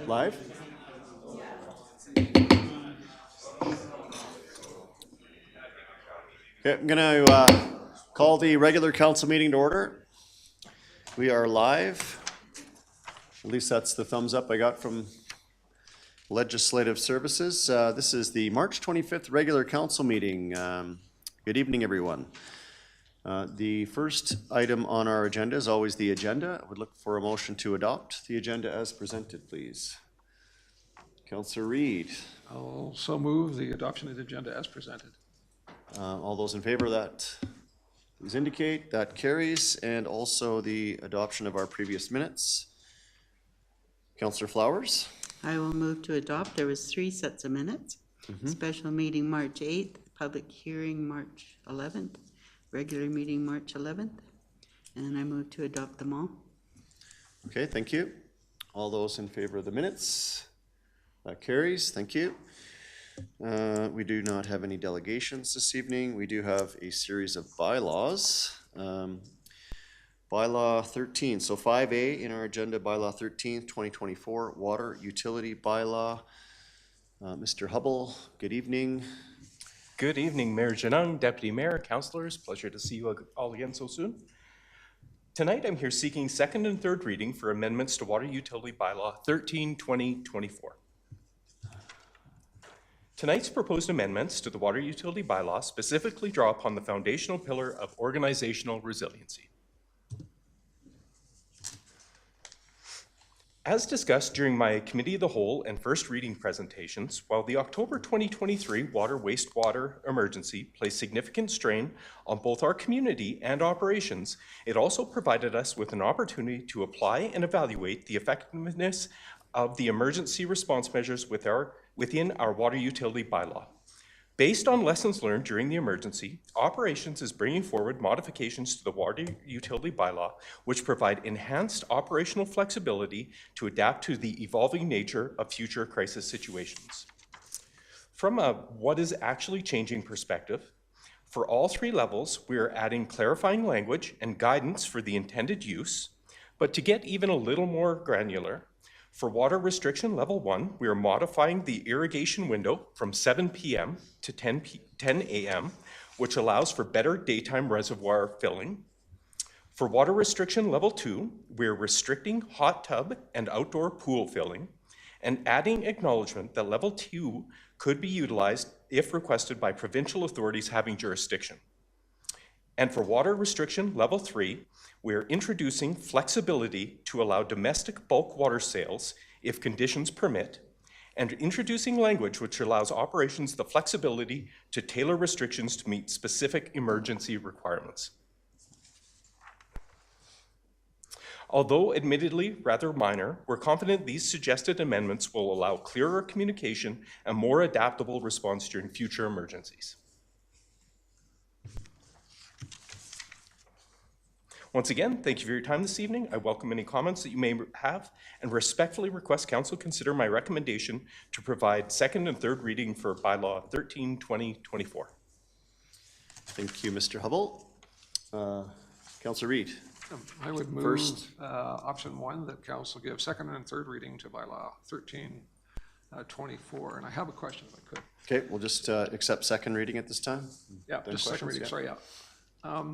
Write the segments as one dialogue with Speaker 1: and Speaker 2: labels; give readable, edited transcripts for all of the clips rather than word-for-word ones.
Speaker 1: Live? Okay, I'm going to call the regular council meeting to order. We are live. At least that's the thumbs up I got from Legislative Services. This is the March 25th regular council meeting. Good evening, everyone. The first item on our agenda is always the agenda. I would look for a motion to adopt the agenda as presented, please. Councillor Reid.
Speaker 2: I'll also move the adoption of the agenda as presented.
Speaker 1: All those in favor of that, please indicate. That carries. And also the adoption of our previous minutes. Councillor Flowers.
Speaker 3: I will move to adopt. There was 3 sets of minutes. Special meeting March 8th, public hearing March 11th, regular meeting March 11th, and I move to adopt them all.
Speaker 1: Okay, thank you. All those in favor of the minutes? That carries. Thank you. We do not have any delegations this evening. We do have a series of bylaws. Bylaw 13, so 5A in our agenda, Bylaw 13, 2024, Water Utility Bylaw. Mr. Hubble, good evening.
Speaker 4: Good evening, Mayor Janung, Deputy Mayor, Councillors. Pleasure to see you all again so soon. Tonight, I'm here seeking second and third reading for amendments to Water Utility Bylaw 13, 2024. Tonight's proposed amendments to the Water Utility Bylaw specifically draw upon the foundational pillar of organizational resiliency. As discussed during my Committee of the Whole and first reading presentations, while the October 2023 water wastewater emergency placed significant strain on both our community and operations, it also provided us with an opportunity to apply and evaluate the effectiveness of the emergency response measures within our water utility bylaw. Based on lessons learned during the emergency, Operations is bringing forward modifications to the water utility bylaw, which provide enhanced operational flexibility to adapt to the evolving nature of future crisis situations. From a what is actually changing perspective, for all 3 levels, we are adding clarifying language and guidance for the intended use, but to get even a little more granular, for water restriction level 1, we are modifying the irrigation window from 7 p.m. to 10 a.m., which allows for better daytime reservoir filling. For water restriction level 2, we're restricting hot tub and outdoor pool filling and adding acknowledgement that level 2 could be utilized if requested by provincial authorities having jurisdiction. And for water restriction level 3, we're introducing flexibility to allow domestic bulk water sales if conditions permit, and introducing language which allows operations the flexibility to tailor restrictions to meet specific emergency requirements. Although admittedly rather minor, we're confident these suggested amendments will allow clearer communication and more adaptable response during future emergencies. Once again, thank you for your time this evening. I welcome any comments that you may have and respectfully request Council consider my recommendation to provide second and third reading for Bylaw 13, 2024.
Speaker 1: Thank you, Mr. Hubble. Councillor Reid.
Speaker 2: I would move
Speaker 1: First.
Speaker 2: Option 1, that Council give second and third reading to Bylaw 13, 24. And I have a question if I could.
Speaker 1: Okay, we'll just accept second reading at this time.
Speaker 2: Yeah, just second reading,
Speaker 1: yeah.
Speaker 2: sorry, yeah.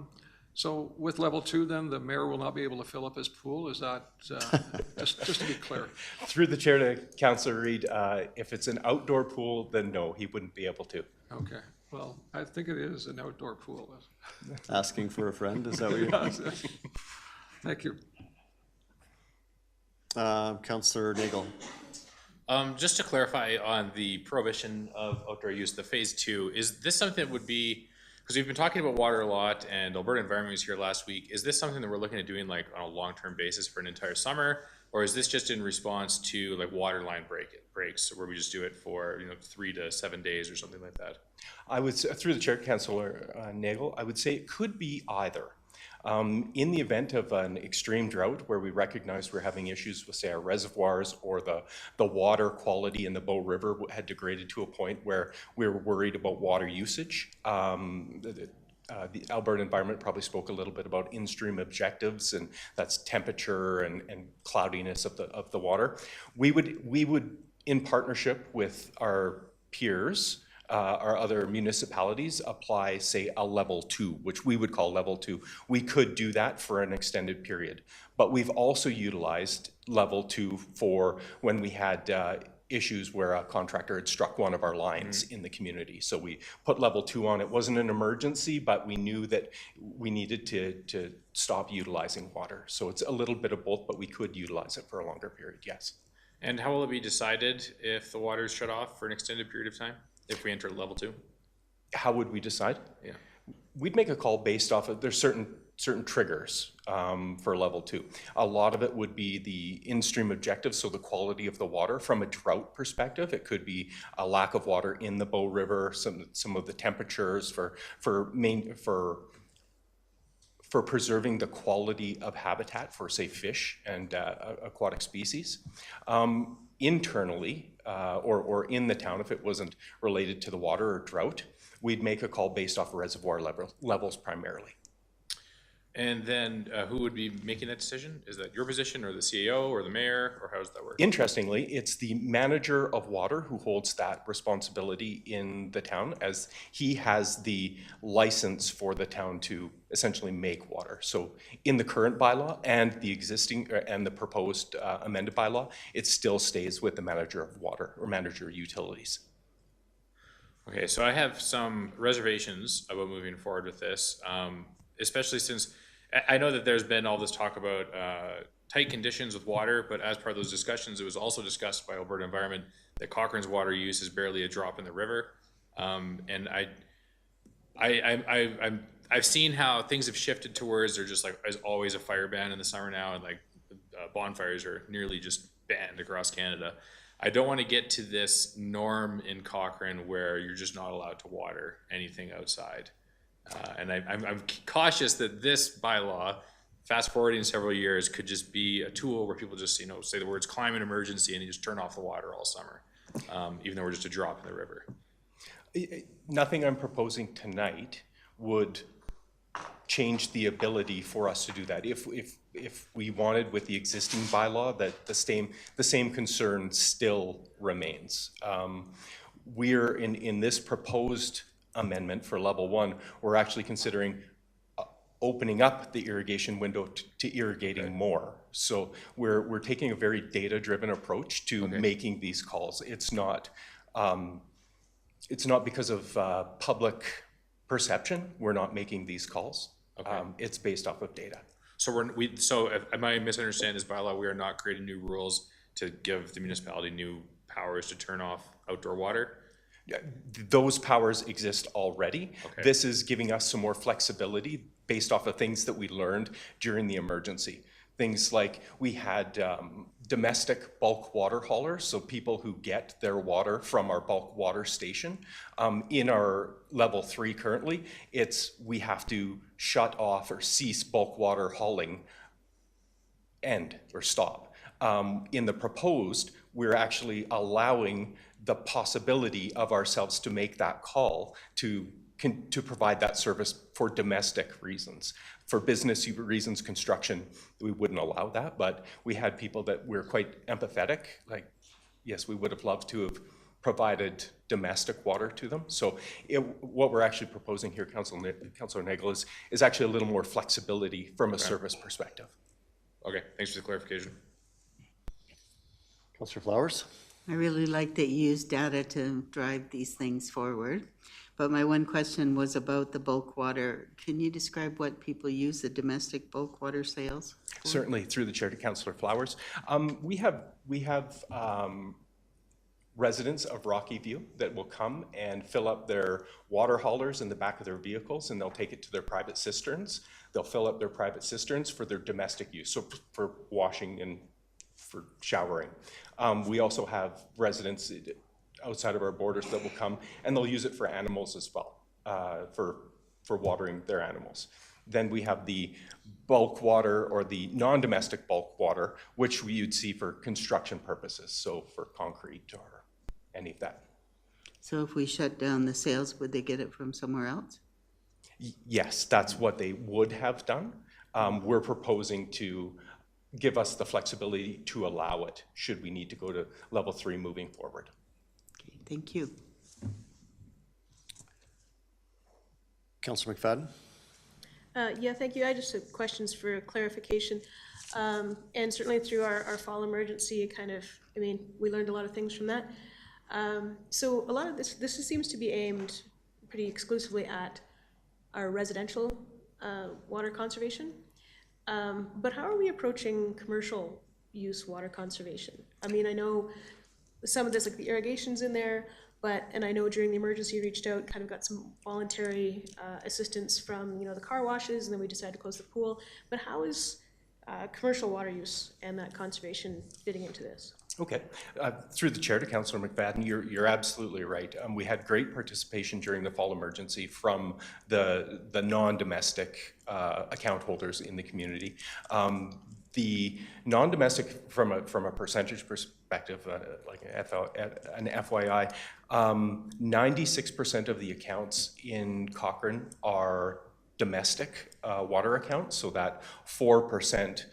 Speaker 2: So with level 2 then, the mayor will not be able to fill up his pool? Is that, just to be clear?
Speaker 4: Through the chair to Councillor Reid, if it's an outdoor pool, then no, he wouldn't be able to.
Speaker 2: Okay, well, I think it is an outdoor pool.
Speaker 1: Asking for a friend, is that what you're
Speaker 2: Thank you.
Speaker 1: Councillor Nagel.
Speaker 5: Just to clarify on the prohibition of outdoor use, the phase 2, is this something that would be, because we've been talking about water a lot and Alberta Environment was here last week, is this something that we're looking at doing like on a long-term basis for an entire summer? Or is this just in response to like water line breaks where we just do it for 3 to 7 days or something like that?
Speaker 4: I would, through the chair, Councillor Nagel, I would say it could be either. In the event of an extreme drought where we recognize we're having issues with, say, our reservoirs or the water quality in the Bow River had degraded to a point where we were worried about water usage, the Alberta Environment probably spoke a little bit about in-stream objectives, and that's temperature and cloudiness of the water. We would, in partnership with our peers, our other municipalities, apply, say, a level 2, which we would call level 2. We could do that for an extended period, but we've also utilized level 2 for when we had issues where a contractor had struck one of our lines in the community. So we put level 2 on. It wasn't an emergency, but we knew that we needed to stop utilizing water. So it's a little bit of both, but we could utilize it for a longer period, yes.
Speaker 5: And how will it be decided if the water is shut off for an extended period of time, if we enter level 2?
Speaker 4: How would we decide?
Speaker 5: Yeah.
Speaker 4: We'd make a call based off of, there's certain triggers for level 2. A lot of it would be the in-stream objectives, so the quality of the water. From a drought perspective, it could be a lack of water in the Bow River, some of the temperatures for preserving the quality of habitat for, say, fish and aquatic species. Internally, or in the town, if it wasn't related to the water or drought, we'd make a call based off reservoir levels primarily.
Speaker 5: And then who would be making that decision? Is that your position or the CAO or the mayor, or how does that work?
Speaker 4: Interestingly, it's the manager of water who holds that responsibility in the town, as he has the license for the town to essentially make water. So in the current bylaw and the existing and the proposed amended bylaw, it still stays with the manager of water or manager of utilities.
Speaker 5: Okay, so I have some reservations about moving forward with this, especially since I know that there's been all this talk about tight conditions with water, but as part of those discussions, it was also discussed by Alberta Environment that Cochrane's water use is barely a drop in the river. And I've seen how things have shifted towards there's just like there's always a fire ban in the summer now, and like bonfires are nearly just banned across Canada. I don't want to get to this norm in Cochrane where you're just not allowed to water anything outside. And I'm cautious that this bylaw, fast forwarding several years, could just be a tool where people just, say the words climate emergency and you just turn off the water all summer, even though we're just a drop in the river.
Speaker 4: Nothing I'm proposing tonight would change the ability for us to do that. If we wanted with the existing bylaw, that the same concern still remains. We're in this proposed amendment for level 1, we're actually considering opening up the irrigation window to irrigating more. So we're taking a very data-driven approach to making these calls. It's not because of public perception we're not making these calls. It's based off of data.
Speaker 5: So am I misunderstanding this bylaw? We are not creating new rules to give the municipality new powers to turn off outdoor water?
Speaker 4: Yeah, those powers exist already.
Speaker 5: Okay.
Speaker 4: This is giving us some more flexibility based off of things that we learned during the emergency. Things like we had domestic bulk water haulers, so people who get their water from our bulk water station. In our level 3 currently, we have to shut off or cease bulk water hauling or stop. In the proposed, we're actually allowing the possibility of ourselves to make that call to provide that service for domestic reasons. For business reasons, construction, we wouldn't allow that, but we had people that were quite empathetic, like, yes, we would have loved to have provided domestic water to them. So what we're actually proposing here, Councillor Nagel, is actually a little more flexibility from a service perspective.
Speaker 5: Okay, thanks for the clarification.
Speaker 1: Councillor Flowers?
Speaker 3: I really like that you use data to drive these things forward. But my one question was about the bulk water. Can you describe what people use the domestic bulk water sales for?
Speaker 4: Certainly, through the chair to Councillor Flowers. We have residents of Rocky View that will come and fill up their water haulers in the back of their vehicles, and they'll take it to their private cisterns. They'll fill up their private cisterns for their domestic use, so for washing and for showering. We also have residents outside of our borders that will come, and they'll use it for animals as well, for watering their animals. Then we have the bulk water or the non-domestic bulk water, which you'd see for construction purposes, so for concrete or any of that.
Speaker 3: So if we shut down the sales, would they get it from somewhere else?
Speaker 4: Yes, that's what they would have done. We're proposing to give us the flexibility to allow it, should we need to go to level 3 moving forward.
Speaker 3: Okay, thank you.
Speaker 1: Councillor McFadden?
Speaker 6: Yeah, thank you. I just have questions for clarification. And certainly through our fall emergency, it kind of, I mean, we learned a lot of things from that. So a lot of this seems to be aimed pretty exclusively at our residential water conservation. But how are we approaching commercial use water conservation? I mean, I know some of this, like the irrigation's in there, and I know during the emergency reached out, kind of got some voluntary assistance from, the car washes, and then we decided to close the pool. But how is commercial water use and that conservation fitting into this?
Speaker 4: Okay, through the chair to Councillor McFadden, you're absolutely right. We had great participation during the fall emergency from the non-domestic account holders in the community. The non-domestic, from a percentage perspective, like an FYI, 96% of the accounts in Cochrane are domestic water accounts, so that 4%,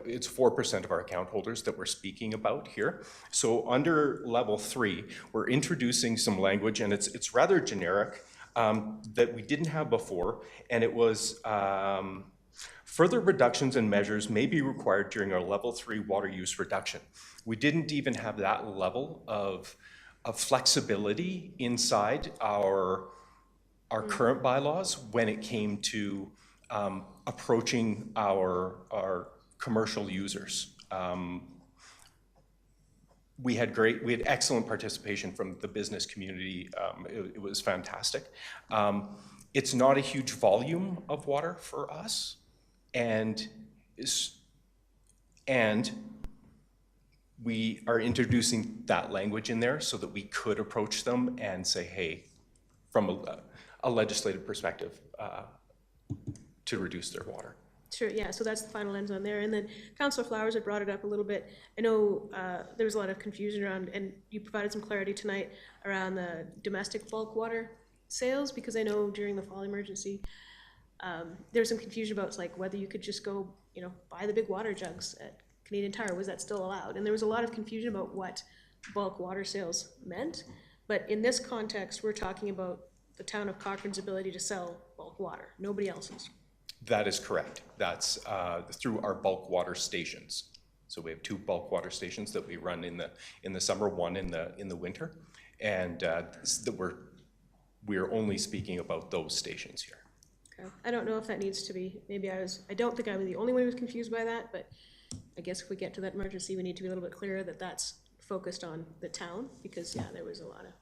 Speaker 4: it's 4% of our account holders that we're speaking about here. So under level 3, we're introducing some language, and it's rather generic, that we didn't have before, and it was further reductions and measures may be required during our level 3 water use reduction. We didn't even have that level of flexibility inside our current bylaws when it came to approaching our commercial users. We had excellent participation from the business community. It was fantastic. It's not a huge volume of water for us, and we are introducing that language in there so that we could approach them and say, hey, from a legislative perspective, to reduce their water.
Speaker 6: Sure, yeah, so that's the final lens on there. And then Councillor Flowers had brought it up a little bit. I know there was a lot of confusion around, and you provided some clarity tonight around the domestic bulk water sales, because I know during the fall emergency, there was some confusion about like whether you could just go, buy the big water jugs at Canadian Tire. Was that still allowed? And there was a lot of confusion about what bulk water sales meant. But in this context, we're talking about the town of Cochrane's ability to sell bulk water, nobody else's.
Speaker 4: That is correct. That's through our bulk water stations. So we have 2 bulk water stations that we run in the summer, 1 in the winter, and we're only speaking about those stations here.
Speaker 6: Okay. I don't know if that needs to be. I don't think I was the only one who was confused by that, but I guess if we get to that emergency, we need to be a little bit clearer that that's focused on the town, because there was a lot of.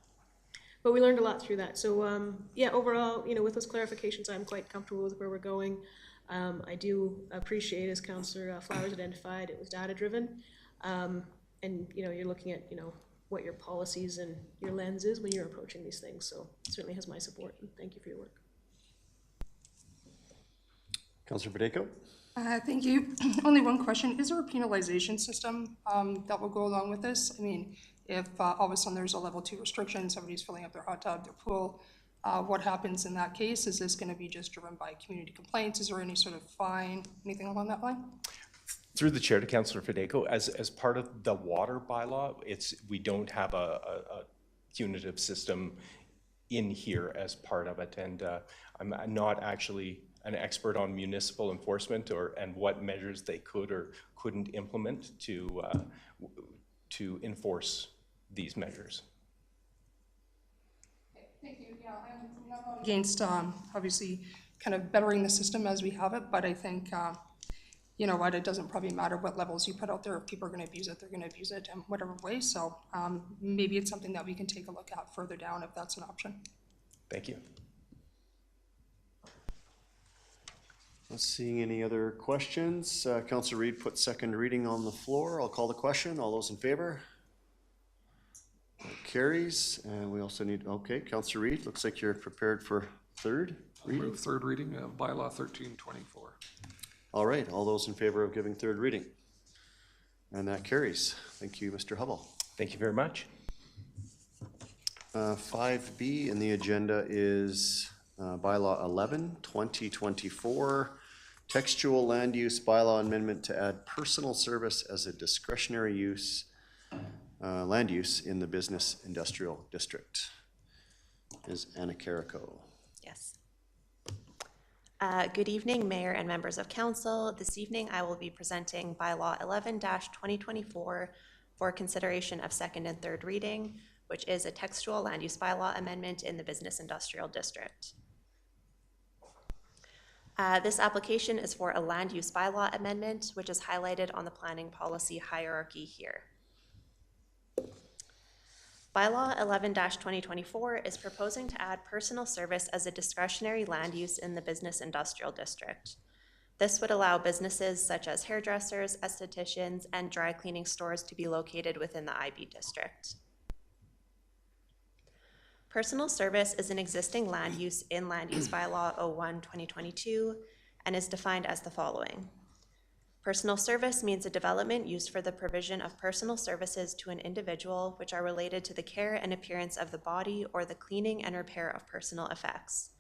Speaker 6: But we learned a lot through that. So overall, with those clarifications, I'm quite comfortable with where we're going. I do appreciate, as Councillor Flowers identified, it was data-driven. And, you're looking at, what your policies and your lens is when you're approaching these things. So it certainly has my support, and thank you for your work.
Speaker 1: Councillor Badeko?
Speaker 7: Thank you. Only one question. Is there a penalization system that will go along with this? I mean, if all of a sudden there's a level 2 restriction, somebody's filling up their hot tub, their pool, what happens in that case? Is this going to be just driven by community complaints? Is there any sort of fine, anything along that line?
Speaker 4: Through the chair to Councillor Fedeko, as part of the water bylaw, we don't have a punitive system in here as part of it, and I'm not actually an expert on municipal enforcement and what measures they could or couldn't implement to enforce these measures.
Speaker 7: Thank you. Yeah, I'm not against obviously kind of bettering the system as we have it, but I think it doesn't probably matter what levels you put out there. If people are going to abuse it, they're going to abuse it in whatever way. So maybe it's something that we can take a look at further down if that's an option.
Speaker 4: Thank you.
Speaker 1: Not seeing any other questions. Councillor Reid put second reading on the floor. I'll call the question. All those in favor? That carries. And we also need, Councillor Reid, looks like you're prepared for third reading.
Speaker 2: Move third reading of Bylaw 1324.
Speaker 1: All right, all those in favor of giving third reading? And that carries. Thank you, Mr. Hubble.
Speaker 4: Thank you very much.
Speaker 1: 5B in the agenda is Bylaw 11, 2024, Textual Land Use Bylaw Amendment to add personal service as a discretionary use, land use in the Business Industrial District. Is Anna Carrico.
Speaker 8: Yes. Good evening, Mayor and members of Council. This evening, I will be presenting Bylaw 11-2024 for consideration of second and third reading, which is a textual land use bylaw amendment in the Business Industrial District. This application is for a land use bylaw amendment, which is highlighted on the planning policy hierarchy here. Bylaw 11-2024 is proposing to add personal service as a discretionary land use in the Business Industrial District. This would allow businesses such as hairdressers, estheticians, and dry cleaning stores to be located within the IB district. Personal service is an existing land use in Land Use Bylaw 01-2022 and is defined as the following. Personal service means a development used for the provision of personal services to an individual which are related to the care and appearance of the body or the cleaning and repair of personal effects.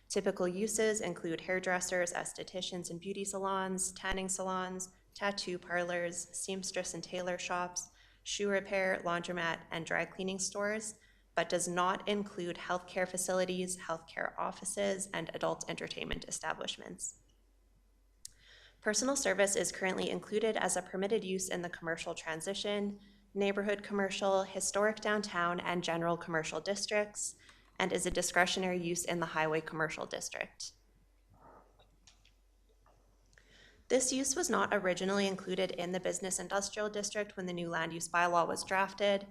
Speaker 8: Typical uses include hairdressers, estheticians and beauty salons, tanning salons, tattoo parlors, seamstress and tailor shops, shoe repair, laundromat, and dry cleaning stores, but does not include healthcare facilities, healthcare offices, and adult entertainment establishments. Personal service is currently included as a permitted use in the commercial transition, neighborhood commercial, historic downtown, and general commercial districts, and is a discretionary use in the highway commercial district. This use was not originally included in the Business Industrial District when the new land use bylaw was drafted,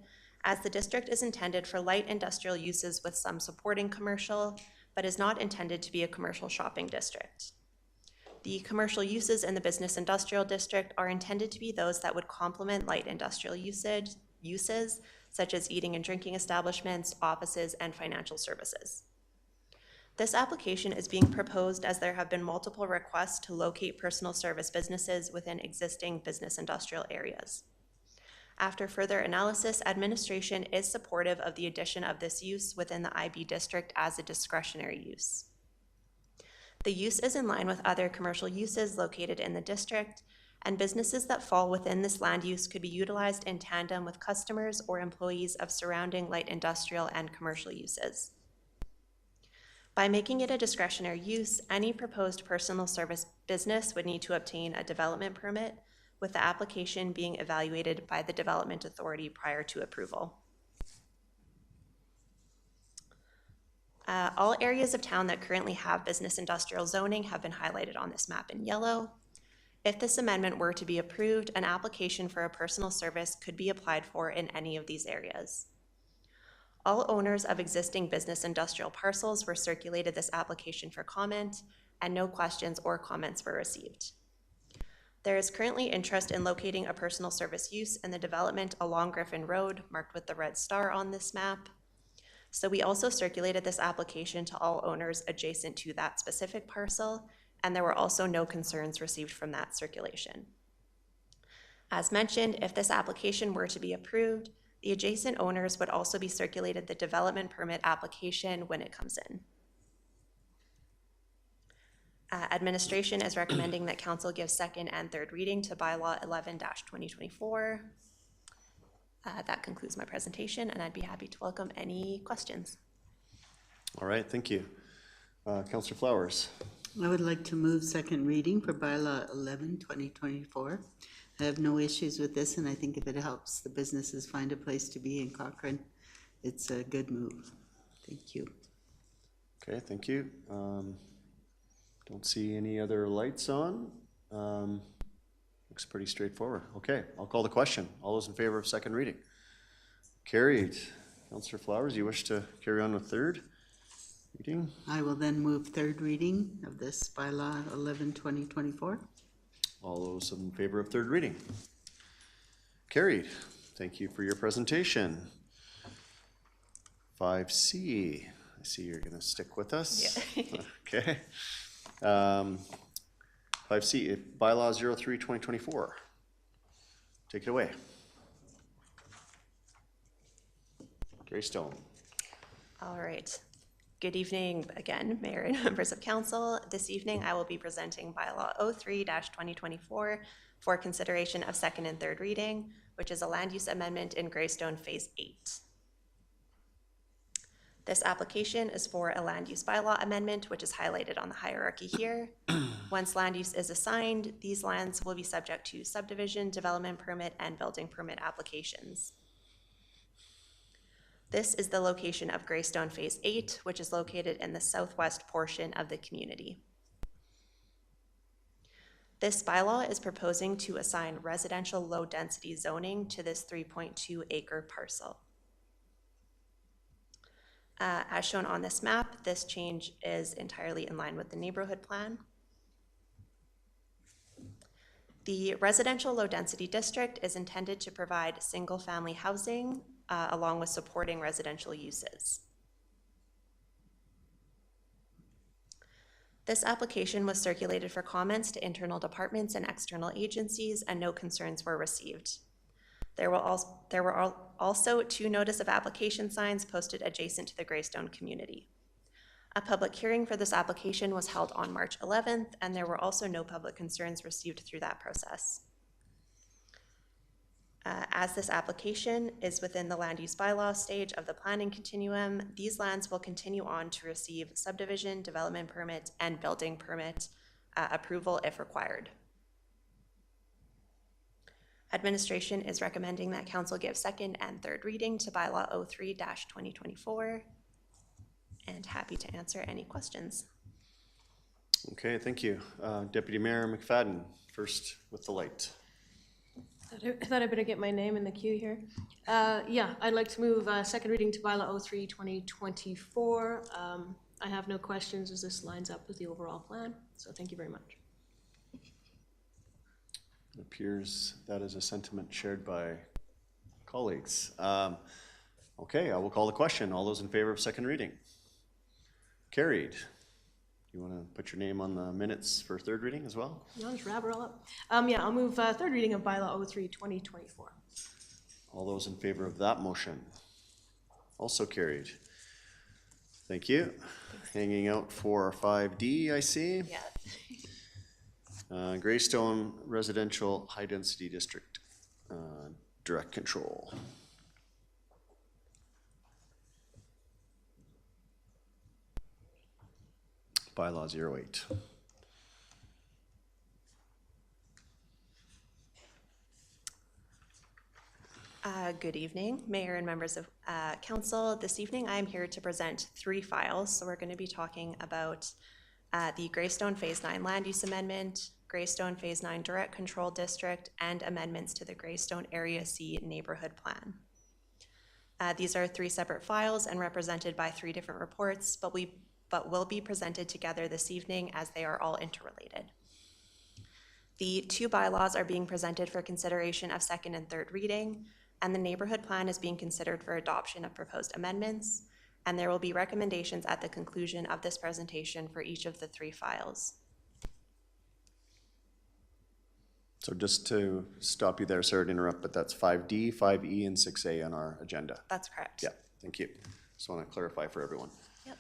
Speaker 8: as the district is intended for light industrial uses with some supporting commercial, but is not intended to be a commercial shopping district. The commercial uses in the Business Industrial District are intended to be those that would complement light industrial uses, such as eating and drinking establishments, offices, and financial services. This application is being proposed as there have been multiple requests to locate personal service businesses within existing business industrial areas. After further analysis, administration is supportive of the addition of this use within the IB district as a discretionary use. The use is in line with other commercial uses located in the district, and businesses that fall within this land use could be utilized in tandem with customers or employees of surrounding light industrial and commercial uses. By making it a discretionary use, any proposed personal service business would need to obtain a development permit, with the application being evaluated by the Development Authority prior to approval. All areas of town that currently have business industrial zoning have been highlighted on this map in yellow. If this amendment were to be approved, an application for a personal service could be applied for in any of these areas. All owners of existing business industrial parcels were circulated this application for comment, and no questions or comments were received. There is currently interest in locating a personal service use in the development along Griffin Road, marked with the red star on this map. So we also circulated this application to all owners adjacent to that specific parcel, and there were also no concerns received from that circulation. As mentioned, if this application were to be approved, the adjacent owners would also be circulated the development permit application when it comes in. Administration is recommending that council give second and third reading to bylaw 11-2024. That concludes my presentation, and I'd be happy to welcome any questions.
Speaker 1: All right, thank you. Councillor Flowers.
Speaker 3: I would like to move second reading for bylaw 11-2024. I have no issues with this, and I think if it helps the businesses find a place to be in Cochrane, it's a good move. Thank you.
Speaker 1: Okay, thank you. Don't see any other lights on. Looks pretty straightforward. Okay, I'll call the question. All those in favor of second reading? Carried. Councillor Flowers, you wish to carry on with third reading?
Speaker 3: I will then move third reading of this bylaw 11-2024.
Speaker 1: All those in favor of third reading? Carried. Thank you for your presentation. 5C. I see you're going to stick with us. Yeah. Okay. 5C, Bylaw 03-2024. Take it away. Greystone.
Speaker 8: All right. Good evening again, Mayor and members of council. This evening, I will be presenting Bylaw 03-2024 for consideration of second and third reading, which is a land use amendment in Greystone Phase 8. This application is for a land use bylaw amendment, which is highlighted on the hierarchy here. Once land use is assigned, these lands will be subject to subdivision, development permit, and building permit applications. This is the location of Greystone Phase 8, which is located in the southwest portion of the community. This bylaw is proposing to assign residential low-density zoning to this 3.2-acre parcel. As shown on this map, this change is entirely in line with the neighborhood plan. The residential low-density district is intended to provide single-family housing along with supporting residential uses. This application was circulated for comments to internal departments and external agencies, and no concerns were received. There were also 2 notice of application signs posted adjacent to the Greystone community. A public hearing for this application was held on March 11th, and there were also no public concerns received through that process. As this application is within the land use bylaw stage of the planning continuum, these lands will continue on to receive subdivision, development permit, and building permit approval if required. Administration is recommending that council give second and third reading to Bylaw 03-2024, and happy to answer any questions.
Speaker 1: Okay, thank you. Deputy Mayor McFadden, first with the light.
Speaker 6: I thought I better get my name in the queue here. Yeah, I'd like to move second reading to Bylaw 03-2024. I have no questions as this lines up with the overall plan, so thank you very much.
Speaker 1: It appears that is a sentiment shared by colleagues. Okay, I will call the question. All those in favor of second reading? Carried. You want to put your name on the minutes for third reading as well?
Speaker 6: I'll just wrap it all up. Yeah, I'll move third reading of Bylaw 03-2024.
Speaker 1: All those in favor of that motion? Also carried. Thank you. Hanging out for 5D, I see.
Speaker 8: Yeah.
Speaker 1: Greystone Residential High Density District, direct control. Bylaw 08.
Speaker 8: Good evening, Mayor and members of council. This evening I'm here to present 3 files. So we're going to be talking about the Greystone Phase 9 Land Use Amendment, Greystone Phase 9 Direct Control District, and amendments to the Greystone Area C Neighborhood Plan. These are 3 separate files and represented by 3 different reports, but will be presented together this evening as they are all interrelated. The 2 bylaws are being presented for consideration of second and third reading, and the neighborhood plan is being considered for adoption of proposed amendments, and there will be recommendations at the conclusion of this presentation for each of the 3 files.
Speaker 1: So just to stop you there, sorry to interrupt, but that's 5D, 5E, and 6A on our agenda.
Speaker 8: That's correct.
Speaker 1: Yeah, thank you. Just want to clarify for everyone.
Speaker 8: Yep.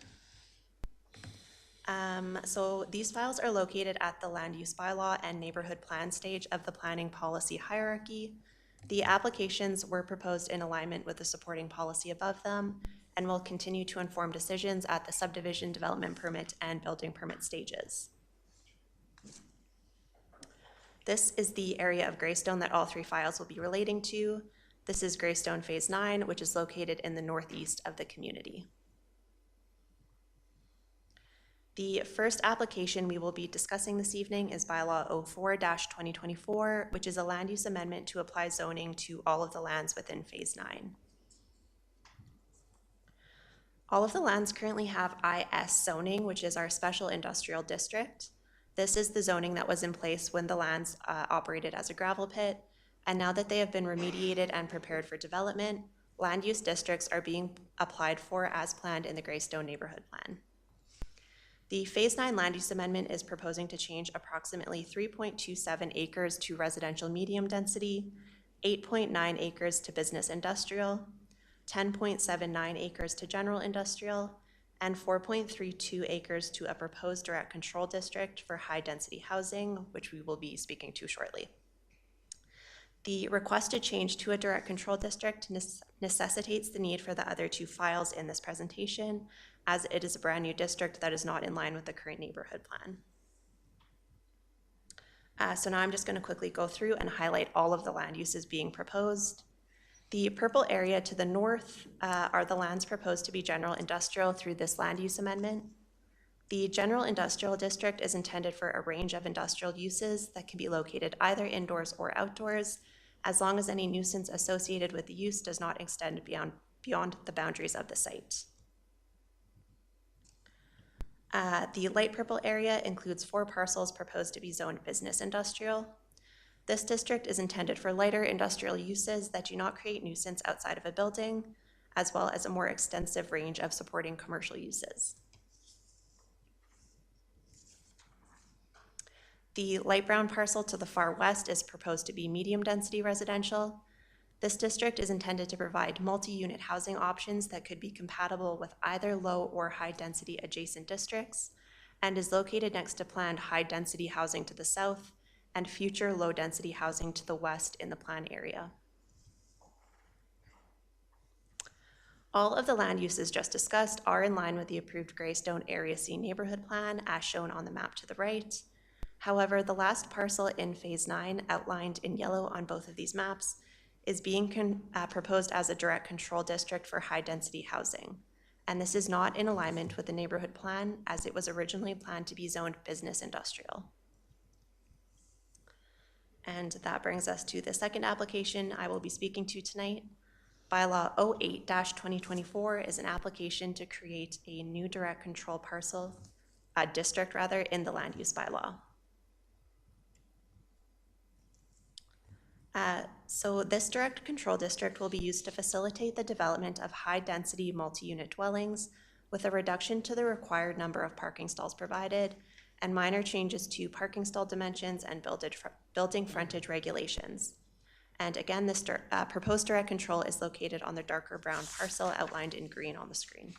Speaker 8: So these files are located at the land use bylaw and neighborhood plan stage of the planning policy hierarchy. The applications were proposed in alignment with the supporting policy above them and will continue to inform decisions at the subdivision, development permit, and building permit stages. This is the area of Greystone that all 3 files will be relating to. This is Greystone Phase 9, which is located in the northeast of the community. The first application we will be discussing this evening is Bylaw 04-2024, which is a land use amendment to apply zoning to all of the lands within Phase 9. All of the lands currently have IS zoning, which is our special industrial district. This is the zoning that was in place when the lands operated as a gravel pit, and now that they have been remediated and prepared for development, land use districts are being applied for as planned in the Greystone Neighborhood Plan. The Phase 9 Land Use Amendment is proposing to change approximately 3.27 acres to residential medium density, 8.9 acres to business industrial, 10.79 acres to general industrial, and 4.32 acres to a proposed direct control district for high-density housing, which we will be speaking to shortly. The requested change to a direct control district necessitates the need for the other two files in this presentation, as it is a brand new district that is not in line with the current neighborhood plan. So now I'm just going to quickly go through and highlight all of the land uses being proposed. The purple area to the north are the lands proposed to be general industrial through this land use amendment. The general industrial district is intended for a range of industrial uses that can be located either indoors or outdoors, as long as any nuisance associated with the use does not extend beyond the boundaries of the site. The light purple area includes 4 parcels proposed to be zoned business industrial. This district is intended for lighter industrial uses that do not create nuisance outside of a building, as well as a more extensive range of supporting commercial uses. The light brown parcel to the far west is proposed to be medium density residential. This district is intended to provide multi-unit housing options that could be compatible with either low or high density adjacent districts, and is located next to planned high density housing to the south and future low density housing to the west in the plan area. All of the land uses just discussed are in line with the approved Greystone Area C neighborhood plan as shown on the map to the right. However, the last parcel in phase 9, outlined in yellow on both of these maps, is being proposed as a direct control district for high density housing. And this is not in alignment with the neighborhood plan, as it was originally planned to be zoned business industrial. And that brings us to the second application I will be speaking to tonight. Bylaw 08-2024 is an application to create a new direct control district in the land use bylaw. So this direct control district will be used to facilitate the development of high-density multi-unit dwellings with a reduction to the required number of parking stalls provided and minor changes to parking stall dimensions and building frontage regulations. And again, this proposed direct control is located on the darker brown parcel outlined in green on the screen.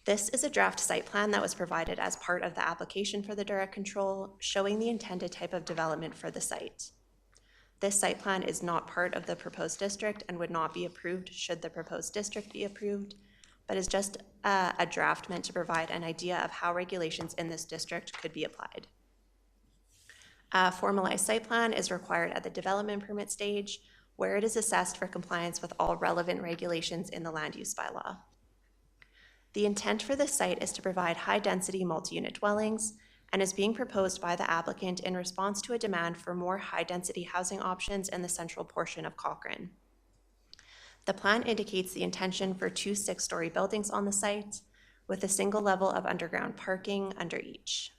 Speaker 8: This is a draft site plan that was provided as part of the application for the direct control, showing the intended type of development for the site. This site plan is not part of the proposed district and would not be approved should the proposed district be approved, but is just a draft meant to provide an idea of how regulations in this district could be applied. A formalized site plan is required at the development permit stage, where it is assessed for compliance with all relevant regulations in the land use bylaw. The intent for this site is to provide high-density multi-unit dwellings and is being proposed by the applicant in response to a demand for more high-density housing options in the central portion of Cochrane. The plan indicates the intention for 2 6-story buildings on the site, with a single level of underground parking under each.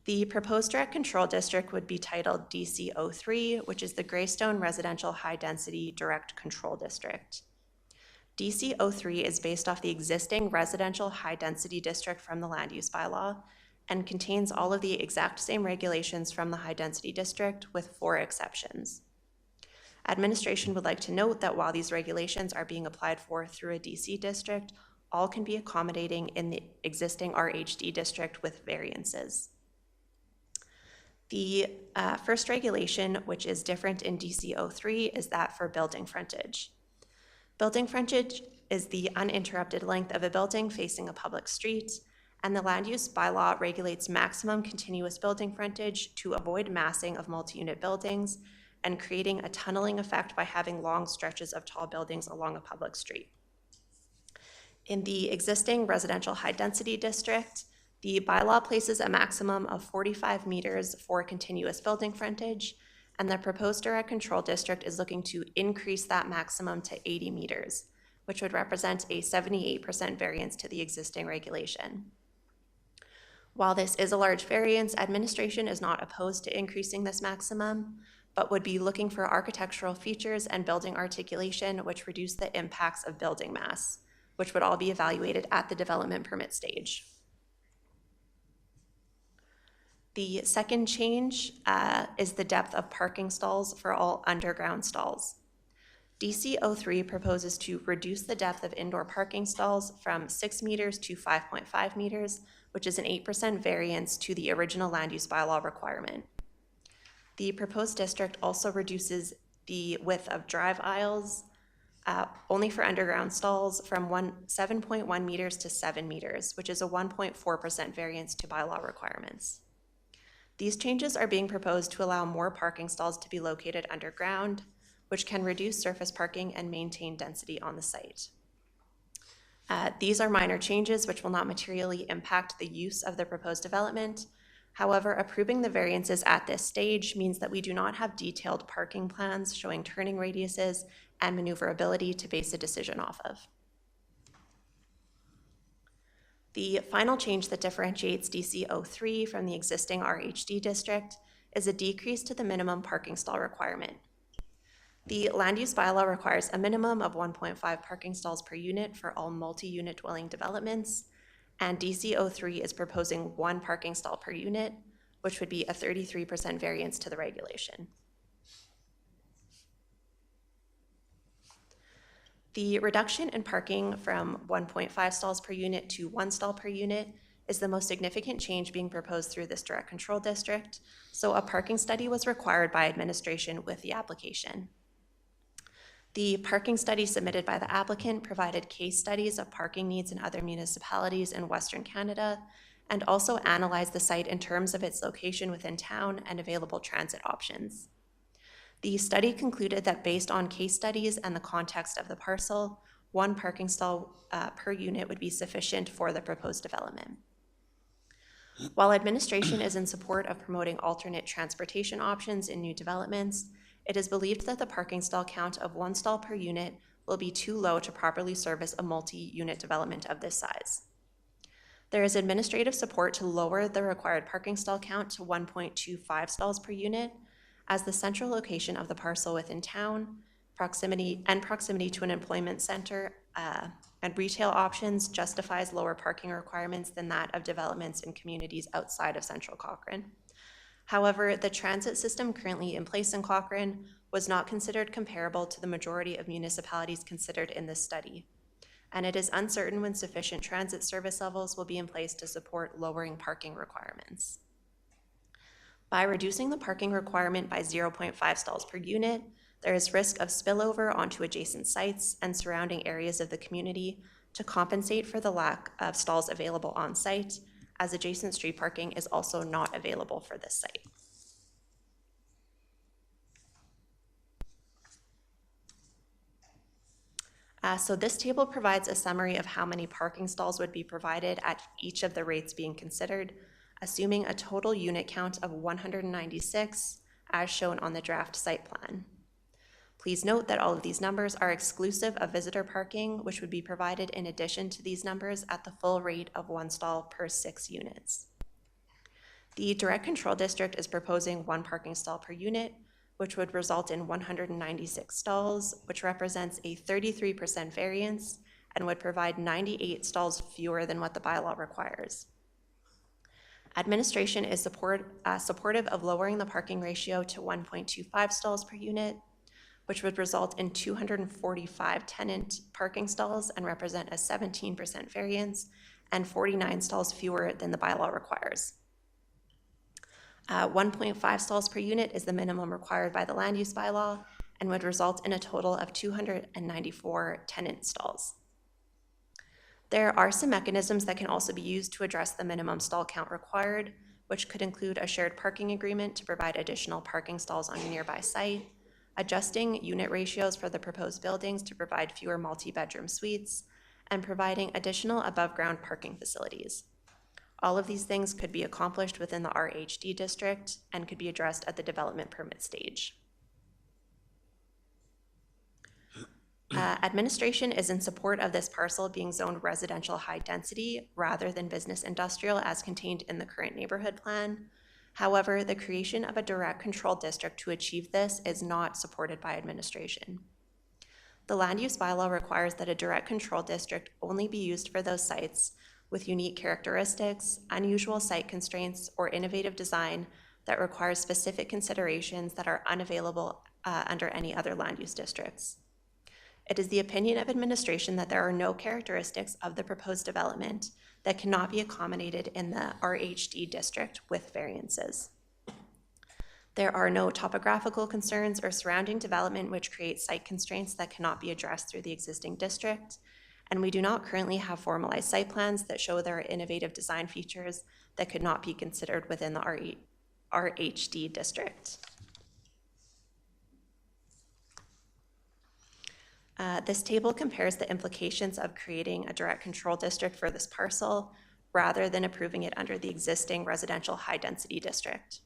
Speaker 8: The proposed direct control district would be titled DC03, which is the Greystone Residential High Density Direct Control District. DC03 is based off the existing residential high density district from the land use bylaw and contains all of the exact same regulations from the high density district with 4 exceptions. Administration would like to note that while these regulations are being applied for through a DC district, all can be accommodating in the existing RHD district with variances. The first regulation, which is different in DC03, is that for building frontage. Building frontage is the uninterrupted length of a building facing a public street, and the land use bylaw regulates maximum continuous building frontage to avoid massing of multi-unit buildings and creating a tunneling effect by having long stretches of tall buildings along a public street. In the existing residential high-density district, the bylaw places a maximum of 45 meters for continuous building frontage, and the proposed direct control district is looking to increase that maximum to 80 meters, which would represent a 78% variance to the existing regulation. While this is a large variance, administration is not opposed to increasing this maximum, but would be looking for architectural features and building articulation which reduce the impacts of building mass, which would all be evaluated at the development permit stage. The second change is the depth of parking stalls for all underground stalls. DC03 proposes to reduce the depth of indoor parking stalls from 6 meters to 5.5 meters, which is an 8% variance to the original land use bylaw requirement. The proposed district also reduces the width of drive aisles only for underground stalls from 7.1 meters to 7 meters, which is a 1.4% variance to bylaw requirements. These changes are being proposed to allow more parking stalls to be located underground, which can reduce surface parking and maintain density on the site. These are minor changes which will not materially impact the use of the proposed development. However, approving the variances at this stage means that we do not have detailed parking plans showing turning radiuses and maneuverability to base a decision off of. The final change that differentiates DC03 from the existing RHD district is a decrease to the minimum parking stall requirement. The land use bylaw requires a minimum of 1.5 parking stalls per unit for all multi-unit dwelling developments, and DC03 is proposing 1 parking stall per unit, which would be a 33% variance to the regulation. The reduction in parking from 1.5 stalls per unit to 1 stall per unit is the most significant change being proposed through this direct control district, so a parking study was required by administration with the application. The parking study submitted by the applicant provided case studies of parking needs in other municipalities in Western Canada and also analyzed the site in terms of its location within town and available transit options. The study concluded that based on case studies and the context of the parcel, 1 parking stall per unit would be sufficient for the proposed development. While administration is in support of promoting alternate transportation options in new developments, it is believed that the parking stall count of 1 stall per unit will be too low to properly service a multi-unit development of this size. There is administrative support to lower the required parking stall count to 1.25 stalls per unit, as the central location of the parcel within town, proximity to an employment center and retail options justifies lower parking requirements than that of developments in communities outside of central Cochrane. However, the transit system currently in place in Cochrane was not considered comparable to the majority of municipalities considered in this study, and it is uncertain when sufficient transit service levels will be in place to support lowering parking requirements. By reducing the parking requirement by 0.5 stalls per unit, there is risk of spillover onto adjacent sites and surrounding areas of the community to compensate for the lack of stalls available on site, as adjacent street parking is also not available for this site. So this table provides a summary of how many parking stalls would be provided at each of the rates being considered, assuming a total unit count of 196 as shown on the draft site plan. Please note that all of these numbers are exclusive of visitor parking, which would be provided in addition to these numbers at the full rate of 1 stall per 6 units. The direct control district is proposing 1 parking stall per unit, which would result in 196 stalls, which represents a 33% variance and would provide 98 stalls fewer than what the bylaw requires. Administration is supportive of lowering the parking ratio to 1.25 stalls per unit, which would result in 245 tenant parking stalls and represent a 17% variance and 49 stalls fewer than the bylaw requires. 1.5 stalls per unit is the minimum required by the land use bylaw and would result in a total of 294 tenant stalls. There are some mechanisms that can also be used to address the minimum stall count required, which could include a shared parking agreement to provide additional parking stalls on a nearby site, adjusting unit ratios for the proposed buildings to provide fewer multi-bedroom suites, and providing additional above-ground parking facilities. All of these things could be accomplished within the RHD district and could be addressed at the development permit stage. Administration is in support of this parcel being zoned residential high density rather than business industrial as contained in the current neighborhood plan. However, the creation of a direct control district to achieve this is not supported by administration. The land use bylaw requires that a direct control district only be used for those sites with unique characteristics, unusual site constraints, or innovative design that requires specific considerations that are unavailable under any other land use districts. It is the opinion of administration that there are no characteristics of the proposed development that cannot be accommodated in the RHD district with variances. There are no topographical concerns or surrounding development which create site constraints that cannot be addressed through the existing district. And we do not currently have formalized site plans that show there are innovative design features that could not be considered within the RHD district. This table compares the implications of creating a direct control district for this parcel rather than approving it under the existing residential high-density district.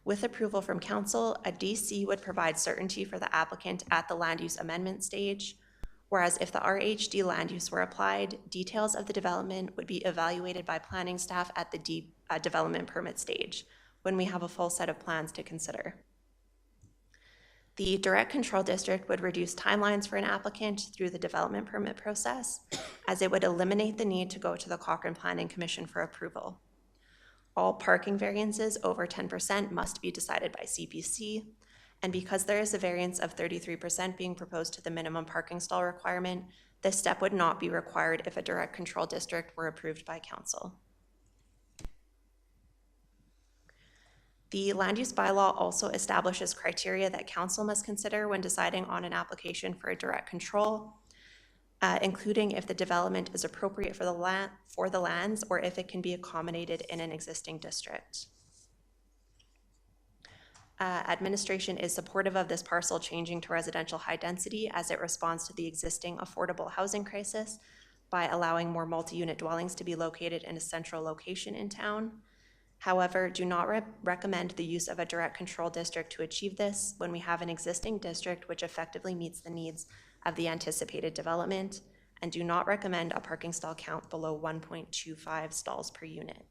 Speaker 8: With approval from council, a DC would provide certainty for the applicant at the land use amendment stage, whereas if the RHD land use were applied, details of the development would be evaluated by planning staff at the development permit stage, when we have a full set of plans to consider. The direct control district would reduce timelines for an applicant through the development permit process, as it would eliminate the need to go to the Cochrane Planning Commission for approval. All parking variances over 10% must be decided by CPC, and because there is a variance of 33% being proposed to the minimum parking stall requirement, this step would not be required if a direct control district were approved by council. The land use bylaw also establishes criteria that council must consider when deciding on an application for a direct control, including if the development is appropriate for the lands or if it can be accommodated in an existing district. Administration is supportive of this parcel changing to residential high density as it responds to the existing affordable housing crisis by allowing more multi-unit dwellings to be located in a central location in town. However, do not recommend the use of a direct control district to achieve this when we have an existing district which effectively meets the needs of the anticipated development, and do not recommend a parking stall count below 1.25 stalls per unit.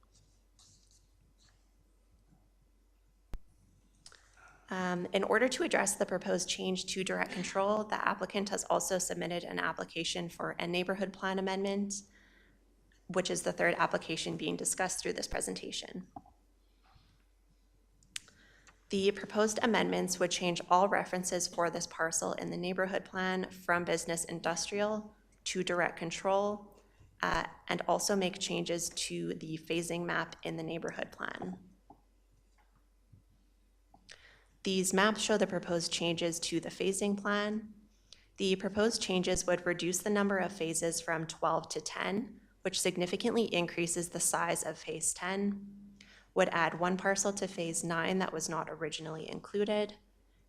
Speaker 8: In order to address the proposed change to direct control, the applicant has also submitted an application for a neighborhood plan amendment, which is the third application being discussed through this presentation. The proposed amendments would change all references for this parcel in the neighborhood plan from business industrial to direct control, and also make changes to the phasing map in the neighborhood plan. These maps show the proposed changes to the phasing plan. The proposed changes would reduce the number of phases from 12 to 10, which significantly increases the size of phase 10, would add one parcel to phase 9 that was not originally included,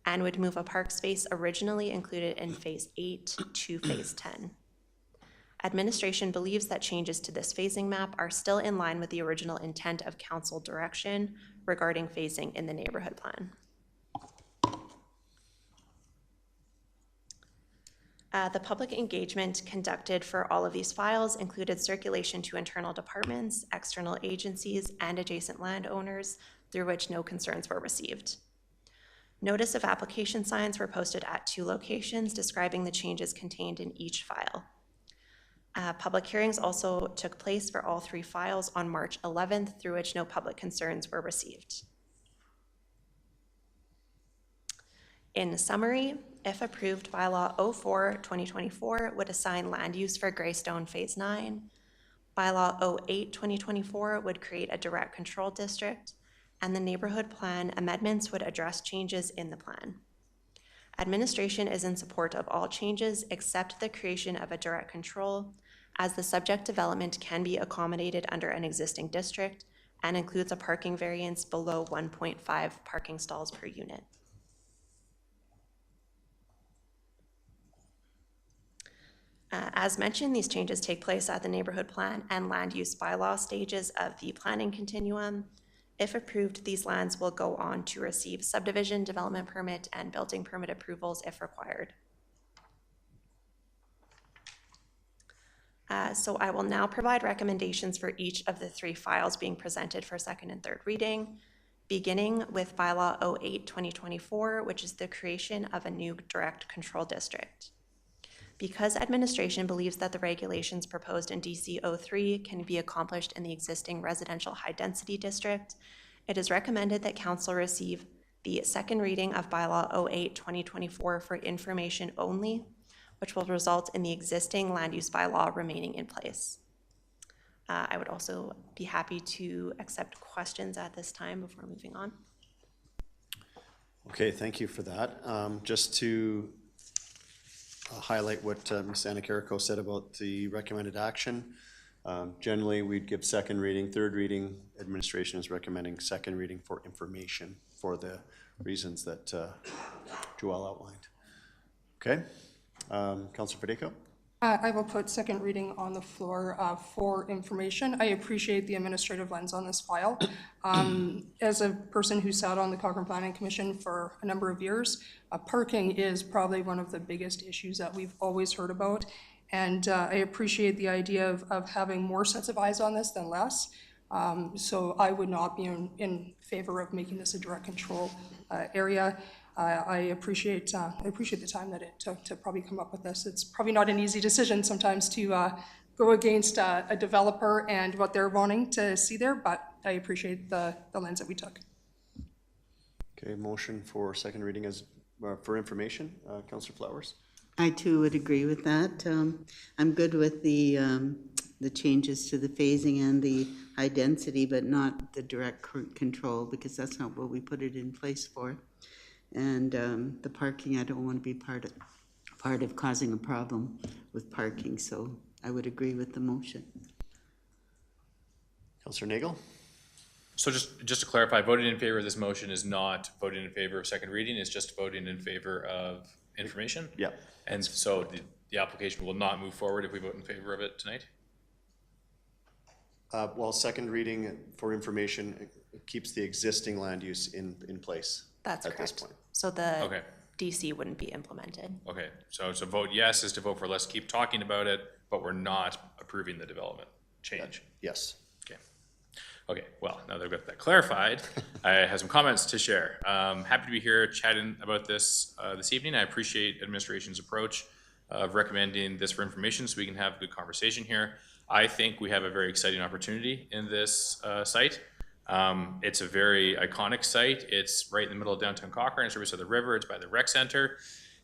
Speaker 8: and would move a park space originally included in phase 8 to phase 10. Administration believes that changes to this phasing map are still in line with the original intent of council direction regarding phasing in the neighborhood plan. The public engagement conducted for all of these files included circulation to internal departments, external agencies, and adjacent landowners, through which no concerns were received. Notice of application signs were posted at 2 locations describing the changes contained in each file. Public hearings also took place for all 3 files on March 11th, through which no public concerns were received. In summary, if approved, Bylaw 04-2024 would assign land use for Greystone Phase 9. Bylaw 08-2024 would create a direct control district, and the neighborhood plan amendments would address changes in the plan. Administration is in support of all changes except the creation of a direct control, as the subject development can be accommodated under an existing district and includes a parking variance below 1.5 parking stalls per unit. As mentioned, these changes take place at the neighborhood plan and land use bylaw stages of the planning continuum. If approved, these lands will go on to receive subdivision, development permit, and building permit approvals if required. So I will now provide recommendations for each of the 3 files being presented for second and third reading, beginning with Bylaw 08-2024, which is the creation of a new direct control district. Because administration believes that the regulations proposed in DC 03 can be accomplished in the existing residential high-density district, it is recommended that council receive the second reading of Bylaw 08-2024 for information only, which will result in the existing land use bylaw remaining in place. I would also be happy to accept questions at this time before moving on.
Speaker 1: Okay, thank you for that. Just to highlight what Ms. Anna Carrico said about the recommended action. Generally, we'd give second reading, third reading. Administration is recommending second reading for information for the reasons that Joelle outlined. Okay, Councillor Federico?
Speaker 7: I will put second reading on the floor for information. I appreciate the administrative lens on this file. As a person who sat on the Cochrane Planning Commission for a number of years, parking is probably one of the biggest issues that we've always heard about. And I appreciate the idea of having more sets of eyes on this than less. So I would not be in favor of making this a direct control area. I appreciate the time that it took to probably come up with this. It's probably not an easy decision sometimes to go against a developer and what they're wanting to see there, but I appreciate the lens that we took.
Speaker 1: Okay, motion for second reading as for information. Councillor Flowers?
Speaker 3: I too would agree with that. I'm good with the changes to the phasing and the high density, but not the direct control, because that's not what we put it in place for. And the parking, I don't want to be part of causing a problem with parking, so I would agree with the motion.
Speaker 1: Councillor Nagel?
Speaker 5: So just to clarify, voting in favor of this motion is not voting in favor of second reading, it's just voting in favor of information?
Speaker 1: Yeah.
Speaker 5: And so the application will not move forward if we vote in favor of it tonight?
Speaker 1: Well, second reading for information keeps the existing land use in place.
Speaker 8: That's
Speaker 1: at this
Speaker 8: correct.
Speaker 1: point.
Speaker 8: So the
Speaker 5: Okay.
Speaker 8: DC wouldn't be implemented.
Speaker 5: Okay, so vote yes is to vote for let's keep talking about it, but we're not approving the development change.
Speaker 1: Yes.
Speaker 5: Okay. Okay, well, now that I've got that clarified, I have some comments to share. Happy to be here chatting about this this evening. I appreciate administration's approach of recommending this for information so we can have a good conversation here. I think we have a very exciting opportunity in this site. It's a very iconic site. It's right in the middle of downtown Cochrane, service of the river. It's by the rec center.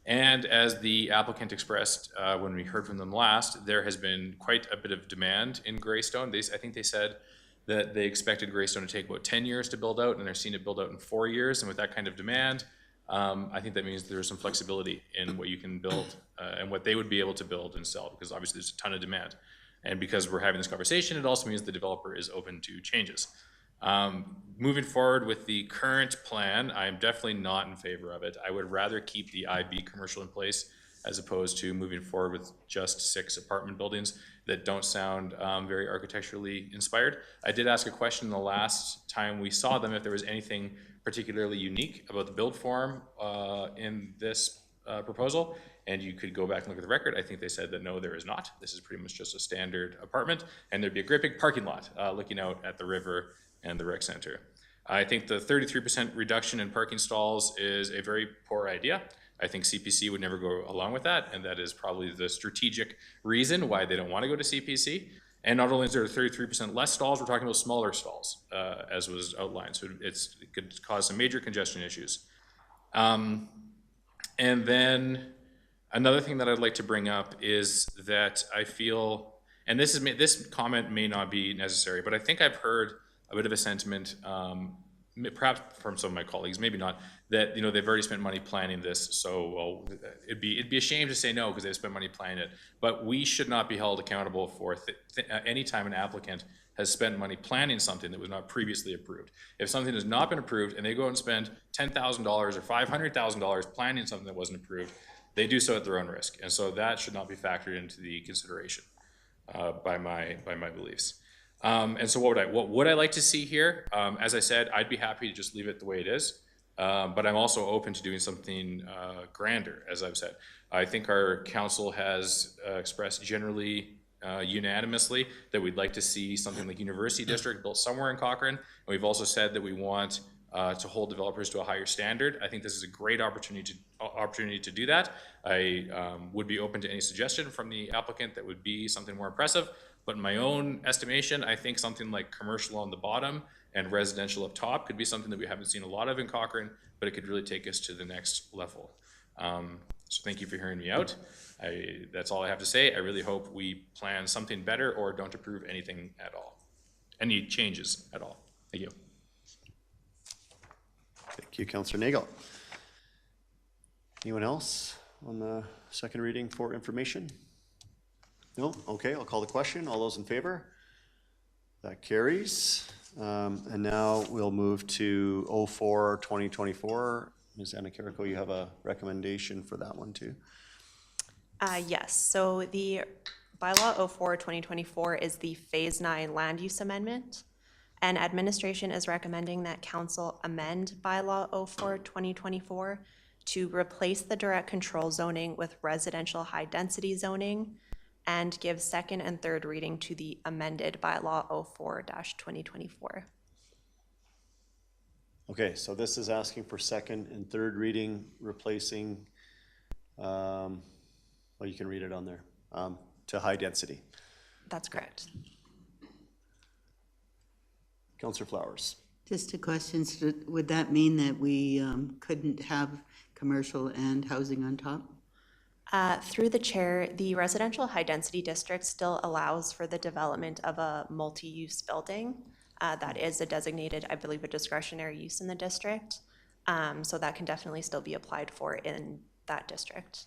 Speaker 5: And as the applicant expressed when we heard from them last, there has been quite a bit of demand in Greystone. I think they said that they expected Greystone to take about 10 years to build out, and they're seeing it build out in 4 years. And with that kind of demand, I think that means there's some flexibility in what you can build and what they would be able to build and sell, because obviously there's a ton of demand. And because we're having this conversation, it also means the developer is open to changes. Moving forward with the current plan, I'm definitely not in favor of it. I would rather keep the IB commercial in place as opposed to moving forward with just 6 apartment buildings that don't sound very architecturally inspired. I did ask a question the last time we saw them if there was anything particularly unique about the build form in this proposal, and you could go back and look at the record. I think they said that no, there is not. This is pretty much just a standard apartment, and there'd be a great big parking lot looking out at the river and the rec center. I think the 33% reduction in parking stalls is a very poor idea. I think CPC would never go along with that, and that is probably the strategic reason why they don't want to go to CPC. And not only is there 33% less stalls, we're talking about smaller stalls, as was outlined. So it could cause some major congestion issues. And then another thing that I'd like to bring up is that I feel, and this comment may not be necessary, but I think I've heard a bit of a sentiment, perhaps from some of my colleagues, maybe not, that they've already spent money planning this, so it'd be a shame to say no because they've spent money planning it. But we should not be held accountable for any time an applicant has spent money planning something that was not previously approved. If something has not been approved and they go and spend $10,000 or $500,000 planning something that wasn't approved, they do so at their own risk, and so that should not be factored into the consideration by my beliefs. And so what would I like to see here? As I said, I'd be happy to just leave it the way it is, but I'm also open to doing something grander, as I've said. I think our council has expressed generally unanimously that we'd like to see something like University District built somewhere in Cochrane, and we've also said that we want to hold developers to a higher standard. I think this is a great opportunity to do that. I would be open to any suggestion from the applicant that would be something more impressive. But in my own estimation, I think something like commercial on the bottom and residential up top could be something that we haven't seen a lot of in Cochrane, but it could really take us to the next level. So thank you for hearing me out. That's all I have to say. I really hope we plan something better or don't approve anything at all. Any changes at all. Thank you.
Speaker 1: Thank you, Councillor Nagel. Anyone else on the second reading for information? No? Okay, I'll call the question. All those in favor? That carries. And now we'll move to 04-2024. Ms. Anna Carrico, you have a recommendation for that one too?
Speaker 8: Yes, so the Bylaw 04-2024 is the Phase 9 Land Use Amendment, and administration is recommending that council amend Bylaw 04-2024 to replace the direct control zoning with residential high-density zoning and give second and third reading to the amended Bylaw 04-2024.
Speaker 1: Okay, so this is asking for second and third reading, replacing, well, you can read it on there, to high density.
Speaker 8: That's correct.
Speaker 1: Councillor Flowers.
Speaker 3: Just a question, so would that mean that we couldn't have commercial and housing on top?
Speaker 8: Through the chair, the residential high-density district still allows for the development of a multi-use building. That is a designated, I believe, a discretionary use in the district. So that can definitely still be applied for in that district.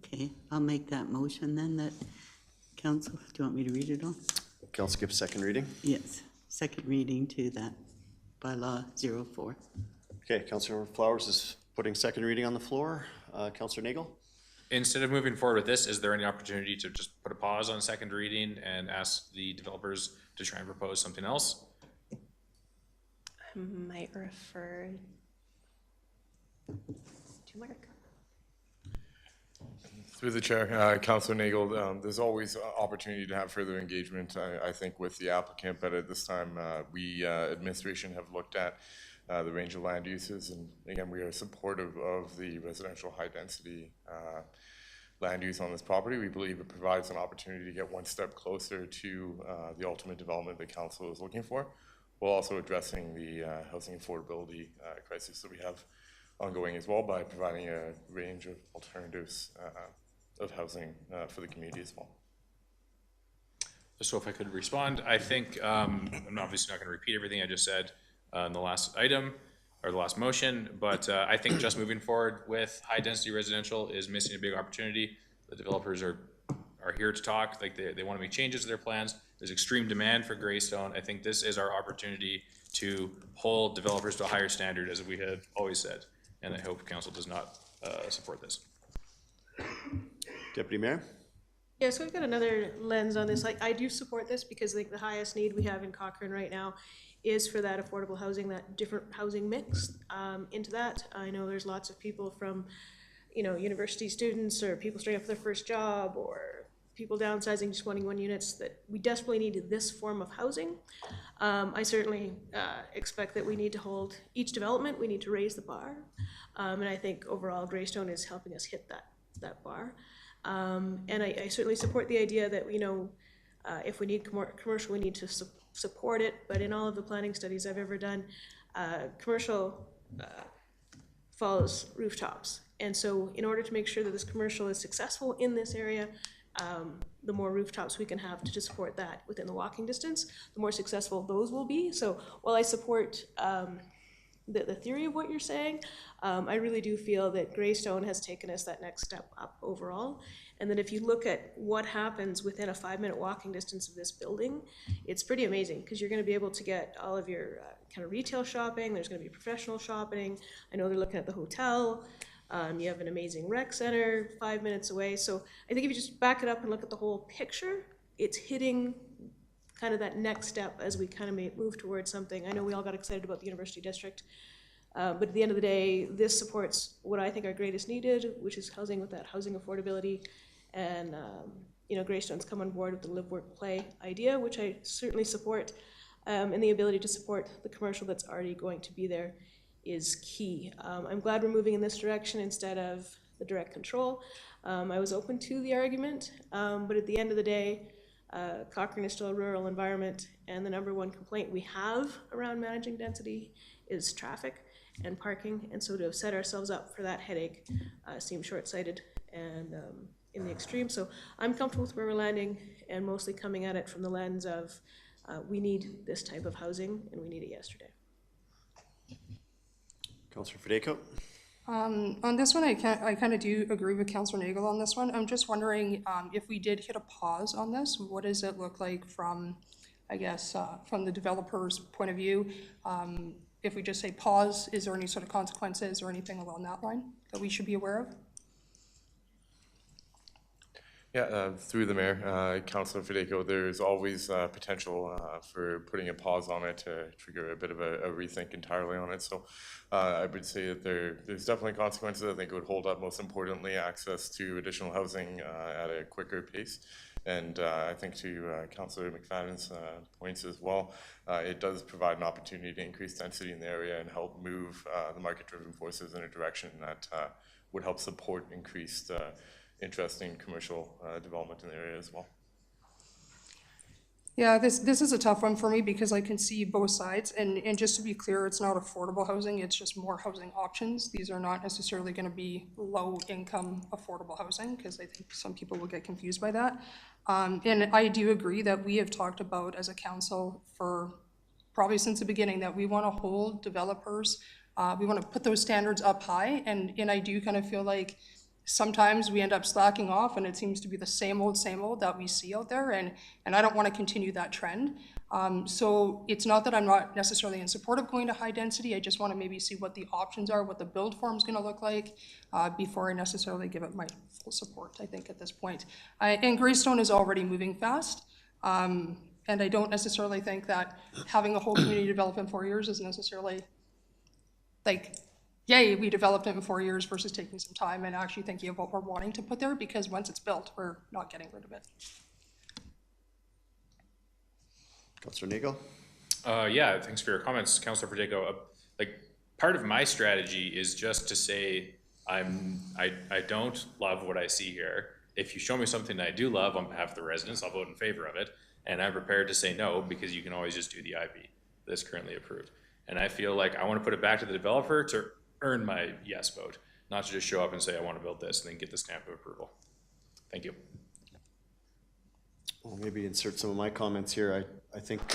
Speaker 3: Okay, I'll make that motion then, that council, do you want me to read it all?
Speaker 1: Council give second reading.
Speaker 3: Yes, second reading to that Bylaw 04.
Speaker 1: Okay, Councillor Flowers is putting second reading on the floor. Councillor Nagel?
Speaker 5: Instead of moving forward with this, is there any opportunity to just put a pause on second reading and ask the developers to try and propose something else?
Speaker 8: I might refer to Mark.
Speaker 9: Through the chair, Councillor Nagel, there's always opportunity to have further engagement, I think, with the applicant, but at this time, we, administration, have looked at the range of land uses, and again, we are supportive of the residential high-density land use on this property. We believe it provides an opportunity to get one step closer to the ultimate development that council is looking for, while also addressing the housing affordability crisis that we have ongoing as well, by providing a range of alternatives of housing for the community as well.
Speaker 5: So if I could respond, I think, I'm obviously not going to repeat everything I just said in the last item, or the last motion, but I think just moving forward with high-density residential is missing a big opportunity. The developers are here to talk, like they want to make changes to their plans. There's extreme demand for Greystone. I think this is our opportunity to hold developers to a higher standard, as we have always said, and I hope council does not support this.
Speaker 1: Deputy Mayor?
Speaker 6: Yeah, so we've got another lens on this. Like, I do support this because I think the highest need we have in Cochrane right now is for that affordable housing, that different housing mix into that. I know there's lots of people from, you know, university students or people straight up for their first job or people downsizing, just wanting one units, that we desperately need this form of housing. I certainly expect that we need to hold each development, we need to raise the bar. And I think overall Greystone is helping us hit that bar. And I certainly support the idea that, you know, if we need commercial, we need to support it. But in all of the planning studies I've ever done, commercial follows rooftops. And so in order to make sure that this commercial is successful in this area, the more rooftops we can have to support that within the walking distance, the more successful those will be. So while I support the theory of what you're saying, I really do feel that Greystone has taken us that next step up overall. And that if you look at what happens within a 5-minute walking distance of this building, it's pretty amazing, because you're going to be able to get all of your kind of retail shopping. There's going to be professional shopping. I know they're looking at the hotel. You have an amazing rec center 5 minutes away. So I think if you just back it up and look at the whole picture, it's hitting kind of that next step as we kind of move towards something. I know we all got excited about the University District, but at the end of the day, this supports what I think our greatest needed, which is housing with that housing affordability. And you know, Greystone's come on board with the live, work, play idea, which I certainly support, and the ability to support the commercial that's already going to be there is key. I'm glad we're moving in this direction instead of the direct control. I was open to the argument, but at the end of the day, Cochrane is still a rural environment, and the #1 complaint we have around managing density is traffic. and parking. And so to have set ourselves up for that headache seems short-sighted and in the extreme. So I'm comfortable with where we're landing and mostly coming at it from the lens of we need this type of housing and we need it yesterday.
Speaker 1: Councillor Federico?
Speaker 7: On this one, I kind of do agree with Councillor Nagel on this one. I'm just wondering if we did hit a pause on this, what does it look like from, I guess, from the developer's point of view? If we just say pause, is there any sort of consequences or anything along that line that we should be aware of?
Speaker 9: Yeah, through the mayor, Councillor Federico, there's always potential for putting a pause on it to trigger a bit of a rethink entirely on it. So I would say that there's definitely consequences. I think it would hold up, most importantly, access to additional housing at a quicker pace. And I think to Councillor McFadden's points as well, it does provide an opportunity to increase density in the area and help move the market-driven forces in a direction that would help support increased interest in commercial development in the area as well.
Speaker 7: Yeah, this is a tough one for me because I can see both sides, and just to be clear, it's not affordable housing, it's just more housing options. These are not necessarily going to be low-income affordable housing, because I think some people will get confused by that. And I do agree that we have talked about as a council for probably since the beginning that we want to hold developers, we want to put those standards up high, and I do kind of feel like sometimes we end up slacking off and it seems to be the same old that we see out there, and I don't want to continue that trend. So it's not that I'm not necessarily in support of going to high density, I just want to maybe see what the options are, what the build form is going to look like before I necessarily give it my full support, I think, at this point. And Greystone is already moving fast, and I don't necessarily think that having a whole community develop in 4 years is necessarily like, yay, we developed it in 4 years versus taking some time and actually thinking of what we're wanting to put there, because once it's built, we're not getting rid of it.
Speaker 1: Councillor Nagel?
Speaker 5: Yeah, thanks for your comments, Councillor Pacheco. Like, part of my strategy is just to say, I don't love what I see here. If you show me something I do love on behalf of the residents, I'll vote in favor of it. And I'm prepared to say no, because you can always just do the IP that's currently approved. And I feel like I want to put it back to the developer to earn my yes vote, not to just show up and say I want to build this and then get the stamp of approval. Thank you.
Speaker 1: Well, maybe insert some of my comments here. I think,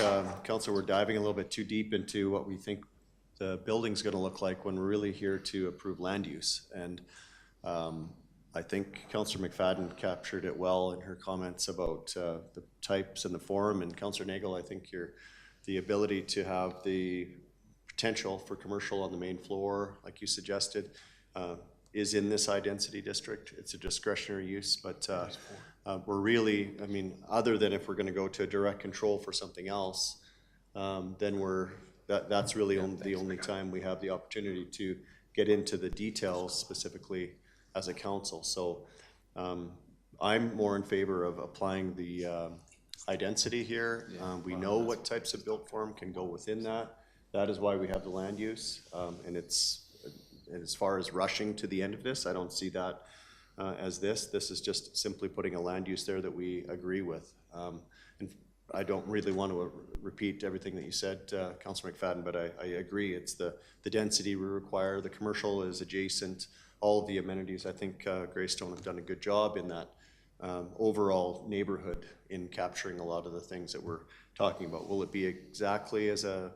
Speaker 1: Councillor, we're diving a little bit too deep into what we think the building's going to look like when we're really here to approve land use. And I think Councillor McFadden captured it well in her comments about the types and the form. And Councillor Nagel, I think the ability to have the potential for commercial on the main floor, like you suggested, is in this high density district. It's a discretionary use, but we're really, I mean, other than if we're going to go to a direct control for something else, then that's really the only time we have the opportunity to get into the details specifically as a council. So I'm more in favor of applying the high density here. We know what types of built form can go within that. That is why we have the land use, and as far as rushing to the end of this, I don't see that as this. This is just simply putting a land use there that we agree with. And I don't really want to repeat everything that you said, Councillor McFadden, but I agree. It's the density we require. The commercial is adjacent. All of the amenities. I think Greystone have done a good job in that overall neighborhood in capturing a lot of the things that we're talking about. Will it be exactly as a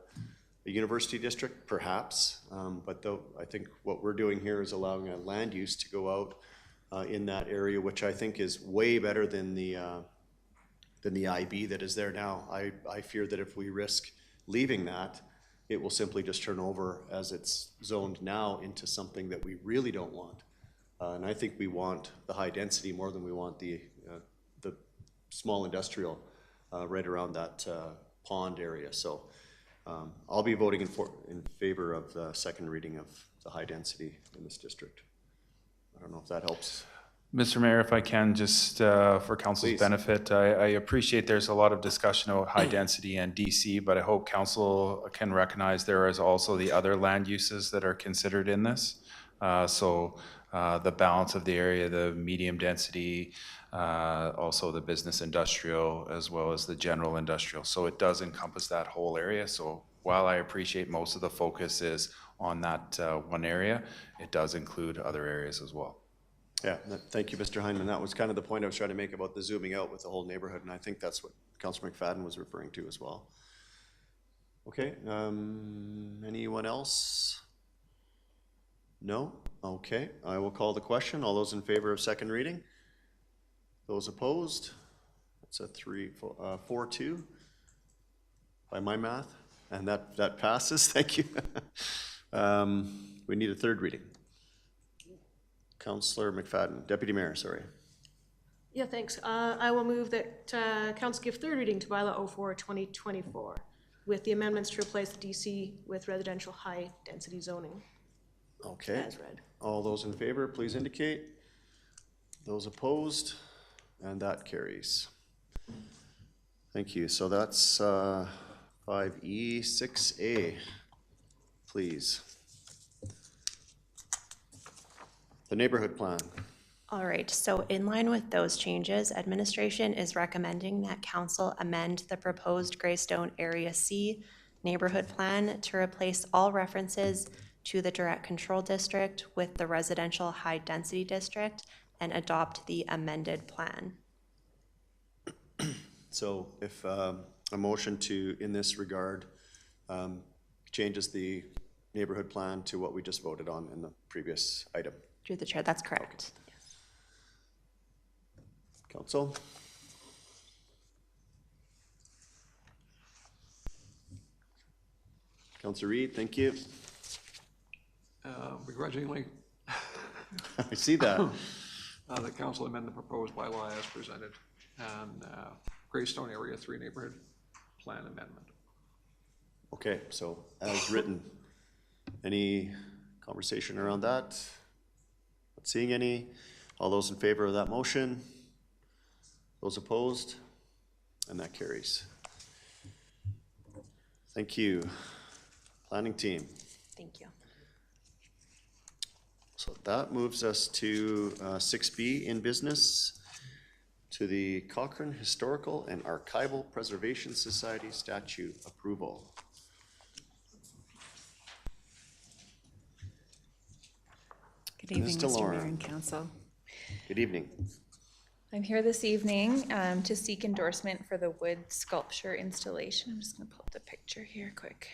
Speaker 1: university district? Perhaps, but though I think what we're doing here is allowing a land use to go out in that area, which I think is way better than the IB that is there now. I fear that if we risk leaving that, it will simply just turn over as it's zoned now into something that we really don't want. And I think we want the high density more than we want the small industrial right around that pond area. So I'll be voting in favor of the second reading of the high density in this district. I don't know if that helps.
Speaker 10: Mr. Mayor, if I can, just for council's benefit, I appreciate there's a lot of discussion about high density and DC, but I hope council can recognize there is also the other land uses that are considered in this. So the balance of the area, the medium density, also the business industrial, as well as the general industrial. So it does encompass that whole area. So while I appreciate most of the focus is on that one area, it does include other areas as well.
Speaker 1: Yeah, thank you, Mr. Hyndman. That was kind of the point I was trying to make about the zooming out with the whole neighborhood, and I think that's what Councillor McFadden was referring to as well. Okay, anyone else? No? Okay, I will call the question. All those in favor of second reading? Those opposed? It's a 4-2 by my math, and that passes. Thank you. We need a third reading. Councillor McFadden, Deputy Mayor, sorry.
Speaker 6: Yeah, thanks. I will move that council give third reading to Bylaw 04/2024 with the amendments to replace the DC with residential high-density zoning
Speaker 1: Okay.
Speaker 6: as read.
Speaker 1: All those in favor, please indicate. Those opposed, and that carries. Thank you. So that's 5E, 6A, please. The neighborhood plan.
Speaker 8: All right, so in line with those changes, administration is recommending that council amend the proposed Greystone Area C neighborhood plan to replace all references to the direct control district with the residential high density district and adopt the amended plan.
Speaker 1: So if a motion to, in this regard, changes the neighborhood plan to what we just voted on in the previous item.
Speaker 8: Through the chair, that's correct.
Speaker 1: Council? Councillor Reid, thank you.
Speaker 2: Begrudgingly,
Speaker 1: I see that.
Speaker 2: the council amend the proposed bylaw as presented and Greystone Area 3 neighborhood plan amendment.
Speaker 1: Okay, so as written, any conversation around that? Not seeing any. All those in favor of that motion? Those opposed? And that carries. Thank you. Planning team.
Speaker 8: Thank you.
Speaker 1: So that moves us to 6B in business, to the Cochrane Historical and Archival Preservation Society statute approval.
Speaker 11: Good evening,
Speaker 1: Ms.
Speaker 11: Mr.
Speaker 1: DeLore.
Speaker 11: Mayor and Council.
Speaker 1: Good evening.
Speaker 11: I'm here this evening to seek endorsement for the wood sculpture installation. I'm just going to pull up the picture here quick.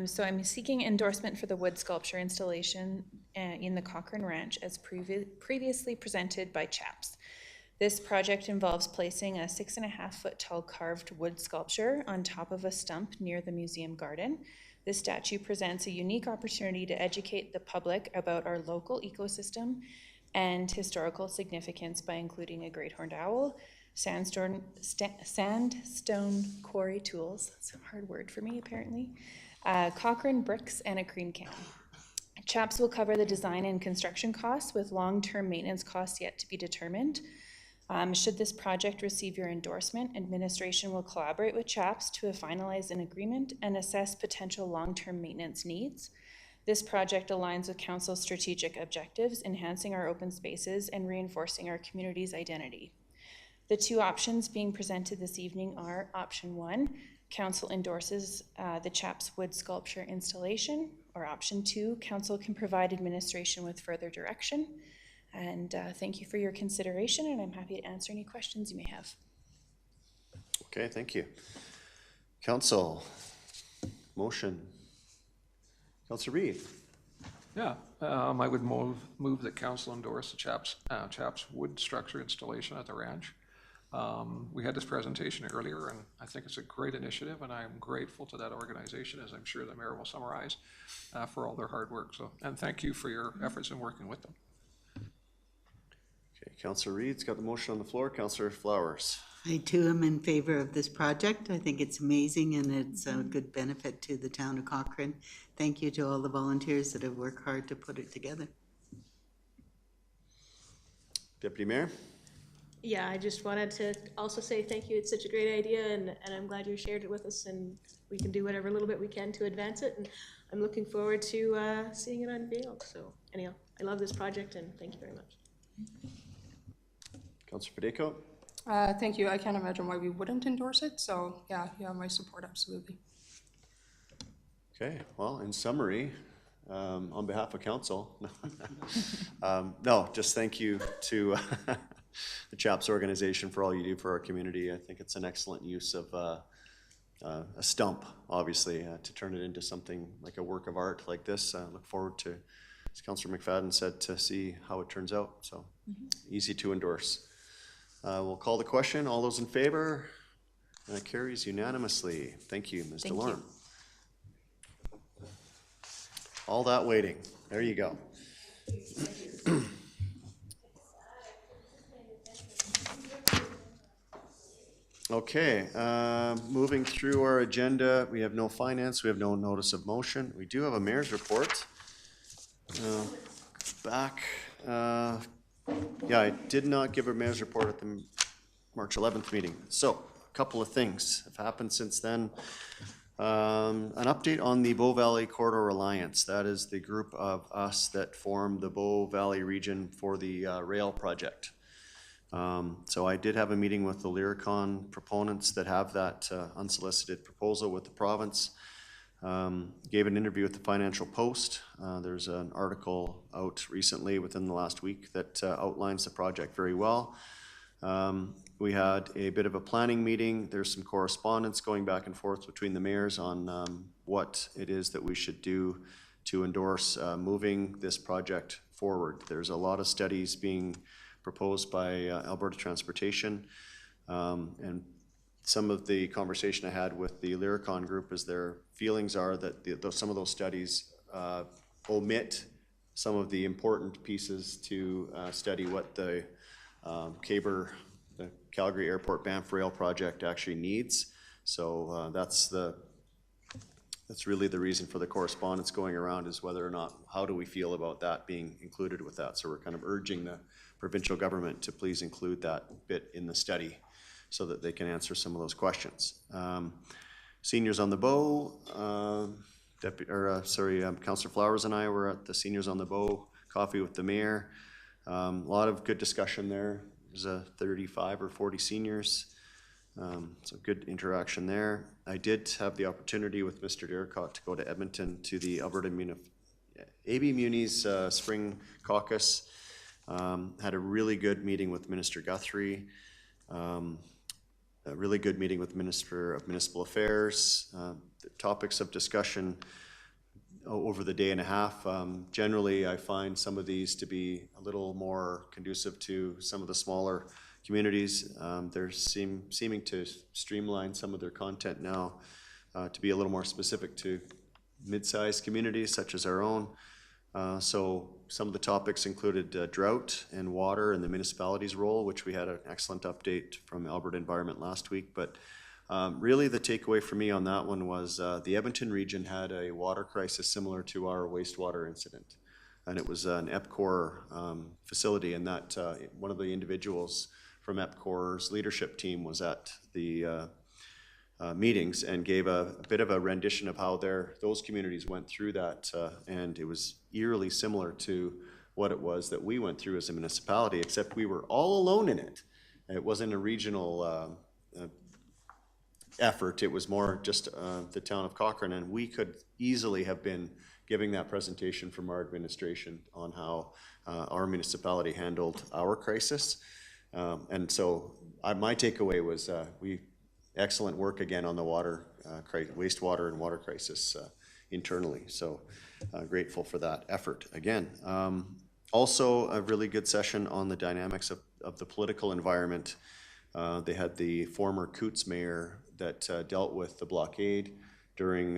Speaker 11: So I'm seeking endorsement for the wood sculpture installation in the Cochrane Ranch as previously presented by CHAPS. This project involves placing a 6.5-foot tall carved wood sculpture on top of a stump near the museum garden. This statue presents a unique opportunity to educate the public about our local ecosystem and historical significance by including a great horned owl, sandstone quarry tools, that's a hard word for me apparently, Cochrane bricks, and a cream can. CHAPS will cover the design and construction costs with long-term maintenance costs yet to be determined. Should this project receive your endorsement, administration will collaborate with CHAPS to finalize an agreement and assess potential long-term maintenance needs. This project aligns with Council's strategic objectives, enhancing our open spaces and reinforcing our community's identity. The two options being presented this evening are option 1, Council endorses the CHAPS wood sculpture installation, or option 2, Council can provide administration with further direction. And thank you for your consideration, and I'm happy to answer any questions you may have.
Speaker 1: Okay, thank you. Council, motion. Councillor Reid.
Speaker 2: Yeah, I would move that council endorse the CHAPS wood structure installation at the ranch. We had this presentation earlier, and I think it's a great initiative, and I'm grateful to that organization, as I'm sure the mayor will summarize, for all their hard work. So, and thank you for your efforts in working with them.
Speaker 1: Okay, Councillor Reid's got the motion on the floor. Councillor Flowers.
Speaker 3: I too am in favor of this project. I think it's amazing and it's a good benefit to the town of Cochrane. Thank you to all the volunteers that have worked hard to put it together.
Speaker 1: Deputy Mayor.
Speaker 6: Yeah, I just wanted to also say thank you. It's such a great idea, and I'm glad you shared it with us, and we can do whatever little bit we can to advance it, and I'm looking forward to seeing it unveiled. So anyhow, I love this project, and thank you very much.
Speaker 1: Councillor Federico.
Speaker 7: Thank you. I can't imagine why we wouldn't endorse it. So yeah, my support, absolutely.
Speaker 1: Okay, well, in summary, on behalf of council, no, just thank you to the CHAPS organization for all you do for our community. I think it's an excellent use of a stump, obviously, to turn it into something like a work of art like this. I look forward to, as Councillor McFadden said, to see how it turns out. So easy to endorse. We'll call the question. All those in favor? That carries unanimously. Thank you, Ms. DeLorme. All that waiting. There you go. Okay, moving through our agenda, we have no finance, we have no notice of motion. We do have a mayor's report. Yeah, I did not give a mayor's report at the March 11th meeting. So, a couple of things have happened since then. An update on the Bow Valley Corridor Alliance. That is the group of us that form the Bow Valley region for the rail project. So I did have a meeting with the Lyricon proponents that have that unsolicited proposal with the province. Gave an interview with the Financial Post. There's an article out recently within the last week that outlines the project very well. We had a bit of a planning meeting. There's some correspondence going back and forth between the mayors on what it is that we should do to endorse moving this project forward. There's a lot of studies being proposed by Alberta Transportation, and some of the conversation I had with the Lyricon group is their feelings are that some of those studies omit some of the important pieces to study what the the Calgary Airport Banff Rail project actually needs. So that's really the reason for the correspondence going around, is whether or not, how do we feel about that being included with that. So we're kind of urging the provincial government to please include that bit in the study so that they can answer some of those questions. Seniors on the Bow, Councillor Flowers and I were at the Seniors on the Bow coffee with the mayor. A lot of good discussion there. There's 35 or 40 seniors. So good interaction there. I did have the opportunity with Mr. Derricott to go to Edmonton to the Alberta AB Muni's Spring Caucus. Had a really good meeting with Minister Guthrie. A really good meeting with Minister of Municipal Affairs. The topics of discussion over the day and a half. Generally, I find some of these to be a little more conducive to some of the smaller communities. They're seeming to streamline some of their content now to be a little more specific to mid-sized communities such as our own. So some of the topics included drought and water and the municipality's role, which we had an excellent update from Alberta Environment last week. But really the takeaway for me on that one was the Edmonton region had a water crisis similar to our wastewater incident. And it was an EPCOR facility, and that one of the individuals from EPCOR's leadership team was at the meetings and gave a bit of a rendition of how those communities went through that, and it was eerily similar to what it was that we went through as a municipality, except we were all alone in it. It wasn't a regional effort, it was more just the town of Cochrane, and we could easily have been giving that presentation from our administration on how our municipality handled our crisis. And so my takeaway was excellent work again on the wastewater and water crisis internally. So grateful for that effort again. Also a really good session on the dynamics of the political environment. They had the former Coots mayor that dealt with the blockade during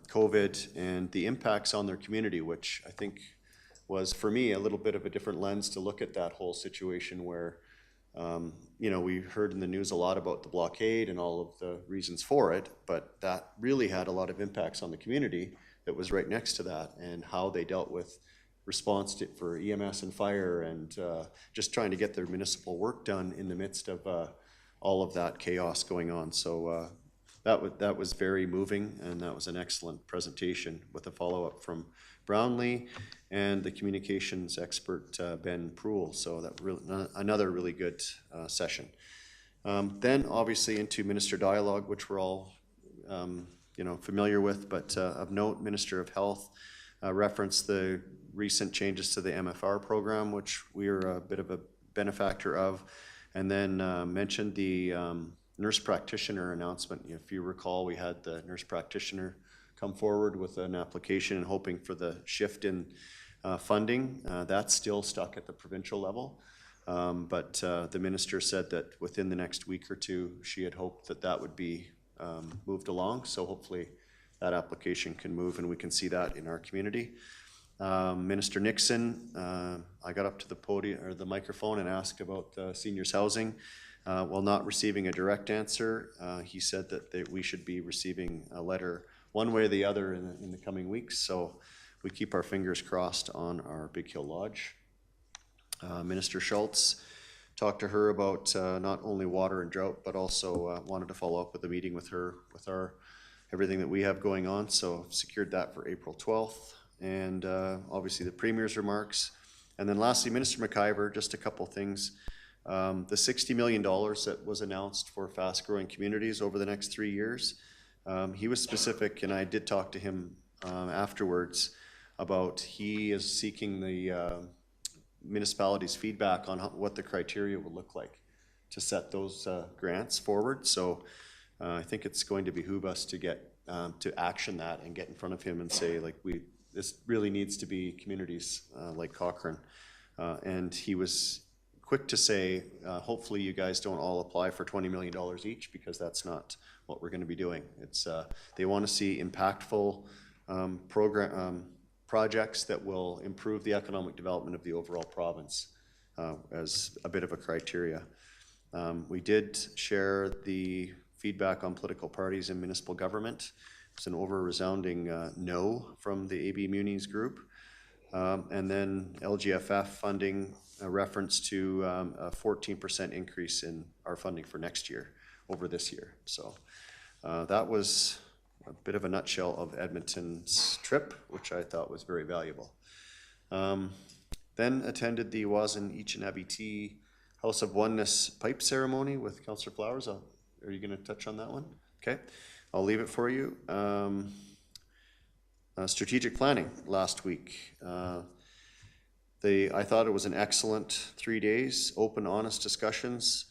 Speaker 1: COVID and the impacts on their community, which I think was for me a little bit of a different lens to look at that whole situation where we heard in the news a lot about the blockade and all of the reasons for it, but that really had a lot of impacts on the community that was right next to that, and how they dealt with response for EMS and fire, and just trying to get their municipal work done in the midst of all of that chaos going on. So that was very moving, and that was an excellent presentation with a follow-up from Brownlee and the communications expert Ben Proul. So that another really good session. Then obviously into minister dialogue, which we're all familiar with, but of note, Minister of Health referenced the recent changes to the MFR program, which we are a bit of a benefactor of, and then mentioned the nurse practitioner announcement. If you recall, we had the nurse practitioner come forward with an application and hoping for the shift in funding. That's still stuck at the provincial level. But the minister said that within the next week or two, she had hoped that that would be moved along. So hopefully that application can move and we can see that in our community. Minister Nixon, I got up to the podium or the microphone and asked about seniors housing. While not receiving a direct answer, he said that we should be receiving a letter one way or the other in the coming weeks. So we keep our fingers crossed on our Big Hill Lodge. Minister Schultz, talked to her about not only water and drought, but also wanted to follow up with a meeting with her with everything that we have going on. So secured that for April 12th. And obviously the Premier's remarks. And then lastly, Minister McIver, just a couple things. The $60 million that was announced for fast-growing communities over the next 3 years, he was specific, and I did talk to him afterwards about he is seeking the municipalities' feedback on what the criteria will look like to set those grants forward. So I think it's going to behoove us to get to action that and get in front of him and say, like, this really needs to be communities like Cochrane. And he was quick to say, hopefully you guys don't all apply for $20 million each, because that's not what we're going to be doing. It's they want to see impactful projects that will improve the economic development of the overall province as a bit of a criteria. We did share the feedback on political parties in municipal government. It's an over-resounding no from the AB Munis group. And then LGFF funding, a reference to a 14% increase in our funding for next year over this year. So that was a bit of a nutshell of Edmonton's trip, which I thought was very valuable. Then attended the Wazen Each and Abiti House of Oneness pipe ceremony with Councillor Flowers. Are you going to touch on that one? Okay, I'll leave it for you. Strategic planning last week. I thought it was an excellent 3 days, open, honest discussions.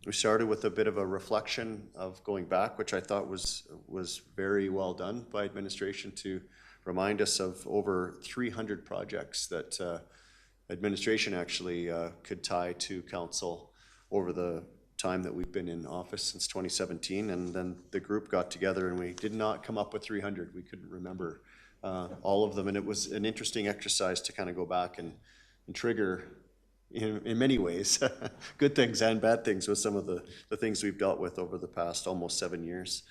Speaker 1: We started with a bit of a reflection of going back, which I thought was very well done by administration to remind us of over 300 projects that administration actually could tie to council over the time that we've been in office since 2017. And then the group got together and we did not come up with 300. We couldn't remember all of them. And it was an interesting exercise to kind of go back and trigger in many ways, good things and bad things with some of the things we've dealt with over the past almost 7 years.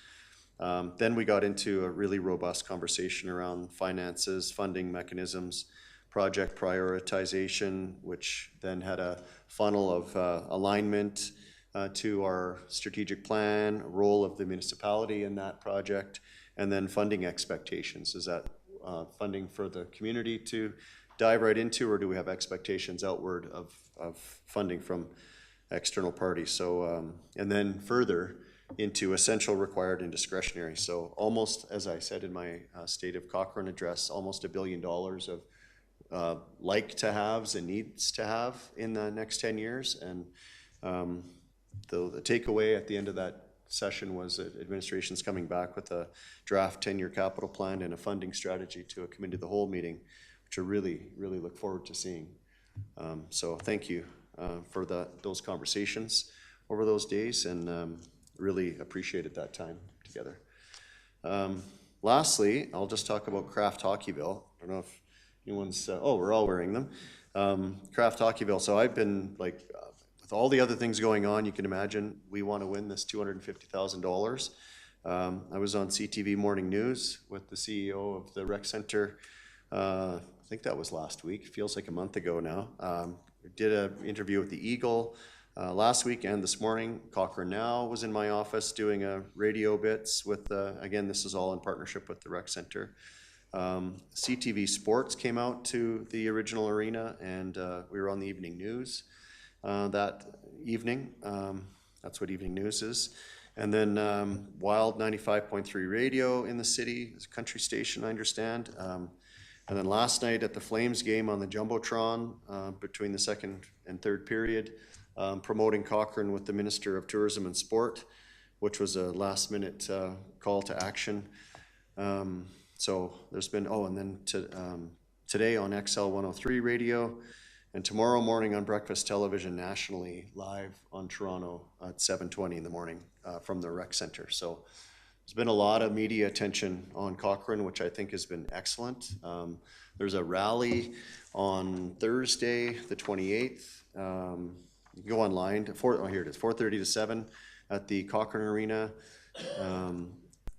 Speaker 1: Then we got into a really robust conversation around finances, funding mechanisms, project prioritization, which then had a funnel of alignment to our strategic plan, role of the municipality in that project, and then funding expectations. Is that funding for the community to dive right into, or do we have expectations outward of funding from external parties? So, and then further into essential, required, and discretionary. So almost, as I said in my State of Cochrane address, almost $1 billion of like to haves and needs to have in the next 10 years. And the takeaway at the end of that session was that administration's coming back with a draft 10-year capital plan and a funding strategy to a committee of the whole meeting, which I really, really look forward to seeing. So thank you for those conversations over those days, and really appreciated that time together. Lastly, I'll just talk about Craft Hockeyville. I don't know if anyone's, oh, we're all wearing them. Craft Hockeyville. So I've been like, with all the other things going on, you can imagine we want to win this $250,000. I was on CTV Morning News with the CEO of the rec center. I think that was last week. Feels like a month ago now. Did an interview with the Eagle last week and this morning. Cochrane Now was in my office doing a radio bits with, again, this is all in partnership with the rec center. CTV Sports came out to the original arena, and we were on the evening news. that evening. That's what evening news is. And then Wild 95.3 radio in the city, it's a country station, I understand. And then last night at the Flames game on the Jumbotron between the second and third period, promoting Cochrane with the Minister of Tourism and Sport, which was a last minute call to action. So there's been, and then today on XL 103 radio, and tomorrow morning on Breakfast Television nationally, live on Toronto at 7:20 in the morning from the rec center. So there's been a lot of media attention on Cochrane, which I think has been excellent. There's a rally on Thursday, the 28th. You can go online, here it is, 4:30 to 7 at the Cochrane Arena.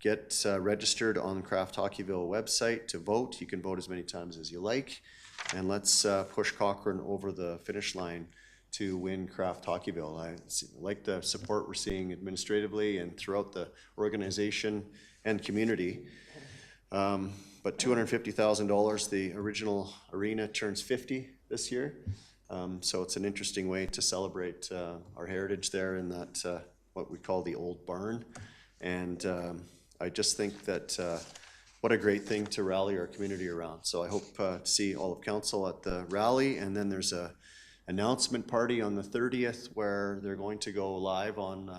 Speaker 1: Get registered on the Craft Hockeyville website to vote. You can vote as many times as you like. And let's push Cochrane over the finish line to win Craft Hockeyville. I like the support we're seeing administratively and throughout the organization and community. But $250,000, the original arena turns 50 this year. So it's an interesting way to celebrate our heritage there in that what we call the old barn. And I just think that what a great thing to rally our community around. So I hope to see all of council at the rally, and then there's a announcement party on the 30th where they're going to go live on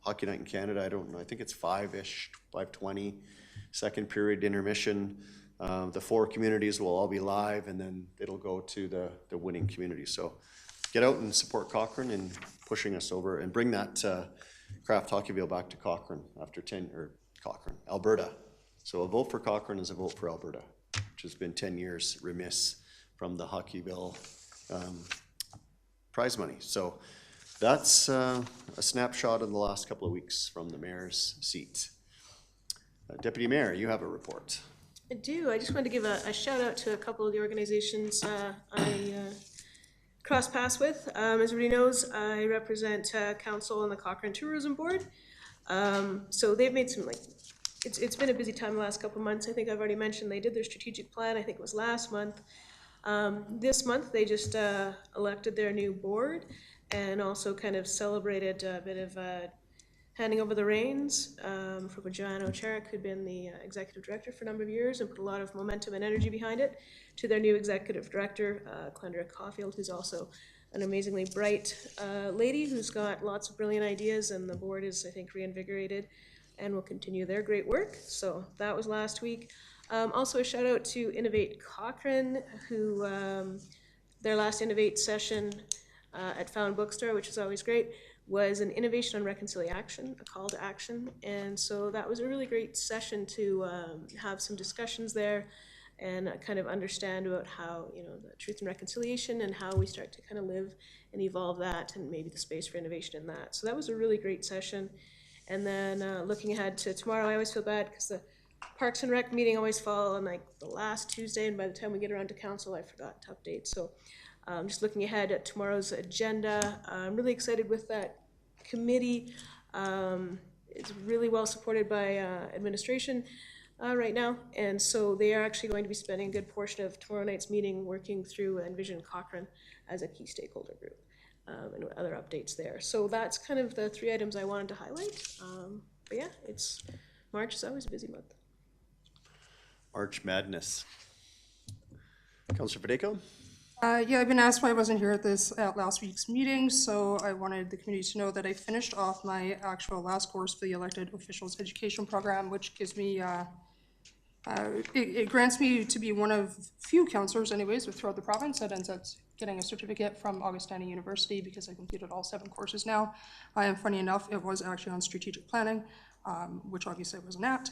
Speaker 1: Hockey Night in Canada. I don't know, I think it's 5-ish, 5:20, second period intermission. The 4 communities will all be live, and then it'll go to the winning community. So get out and support Cochrane in pushing us over and bring that Craft Hockeyville back to Cochrane after Alberta. So a vote for Cochrane is a vote for Alberta, which has been 10 years remiss from the Hockeyville prize money. So that's a snapshot in the last couple of weeks from the mayor's seat. Deputy Mayor, you have a report.
Speaker 6: I do. I just wanted to give a shout out to a couple of the organizations I cross paths with. As everybody knows, I represent council on the Cochrane Tourism Board. So they've made some it's been a busy time the last couple of months. I think I've already mentioned they did their strategic plan. I think it was last month. This month they just elected their new board and also kind of celebrated a bit of handing over the reins from Joanna Ocherek, who'd been the executive director for a number of years and put a lot of momentum and energy behind it, to their new executive director, Glenda Caulfield, who's also an amazingly bright lady who's got lots of brilliant ideas, and the board is, I think, reinvigorated and will continue their great work. So that was last week. Also a shout out to Innovate Cochrane, who their last Innovate session at Found Bookstore, which is always great, was an innovation on reconciliation, a call to action. And so that was a really great session to have some discussions there and kind of understand about how, the truth and reconciliation and how we start to kind of live and evolve that, and maybe the space for innovation in that. So that was a really great session. And then looking ahead to tomorrow, I always feel bad because the Parks and Rec meeting always fall on the last Tuesday, and by the time we get around to council, I forgot to update. So just looking ahead at tomorrow's agenda, I'm really excited with that committee. It's really well supported by administration right now, and so they are actually going to be spending a good portion of tomorrow night's meeting working through Envision Cochrane as a key stakeholder group. And other updates there. So that's kind of the 3 items I wanted to highlight. But yeah, March is always a busy month.
Speaker 1: March Madness. Councillor Federico?
Speaker 7: Yeah, I've been asked why I wasn't here at last week's meeting, so I wanted the community to know that I finished off my actual last course for the Elected Officials Education Program, which gives me, it grants me to be one of few councillors anyways throughout the province that ends up getting a certificate from Augustana University, because I completed all 7 courses now. And funny enough, it was actually on strategic planning, which obviously I wasn't at.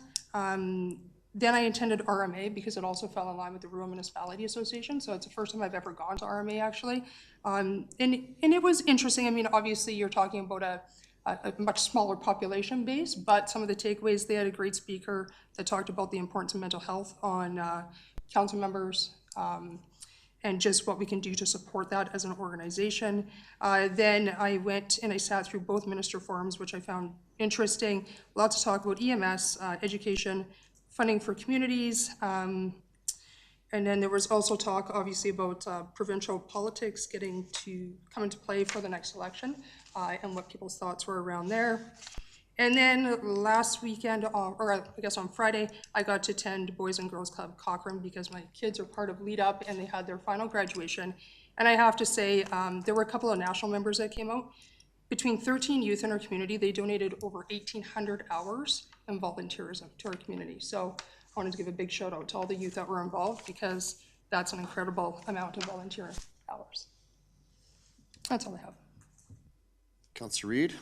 Speaker 7: Then I attended RMA because it also fell in line with the Rural Municipality Association. So it's the first time I've ever gone to RMA actually. And it was interesting. I mean, obviously you're talking about a much smaller population base, but some of the takeaways, they had a great speaker that talked about the importance of mental health on council members, and just what we can do to support that as an organization. Then I went and I sat through both minister forums, which I found interesting. Lots of talk about EMS, education, funding for communities, And then there was also talk, obviously, about provincial politics getting to come into play for the next election, and what people's thoughts were around there. And then last weekend, or I guess on Friday, I got to attend Boys and Girls Club Cochrane because my kids are part of Lead Up and they had their final graduation. And I have to say, there were a couple of national members that came out. Between 13 youth in our community, they donated over 1,800 hours in volunteerism to our community. So I wanted to give a big shout out to all the youth that were involved because that's an incredible amount of volunteer hours. That's all I have.
Speaker 1: Councillor Reid?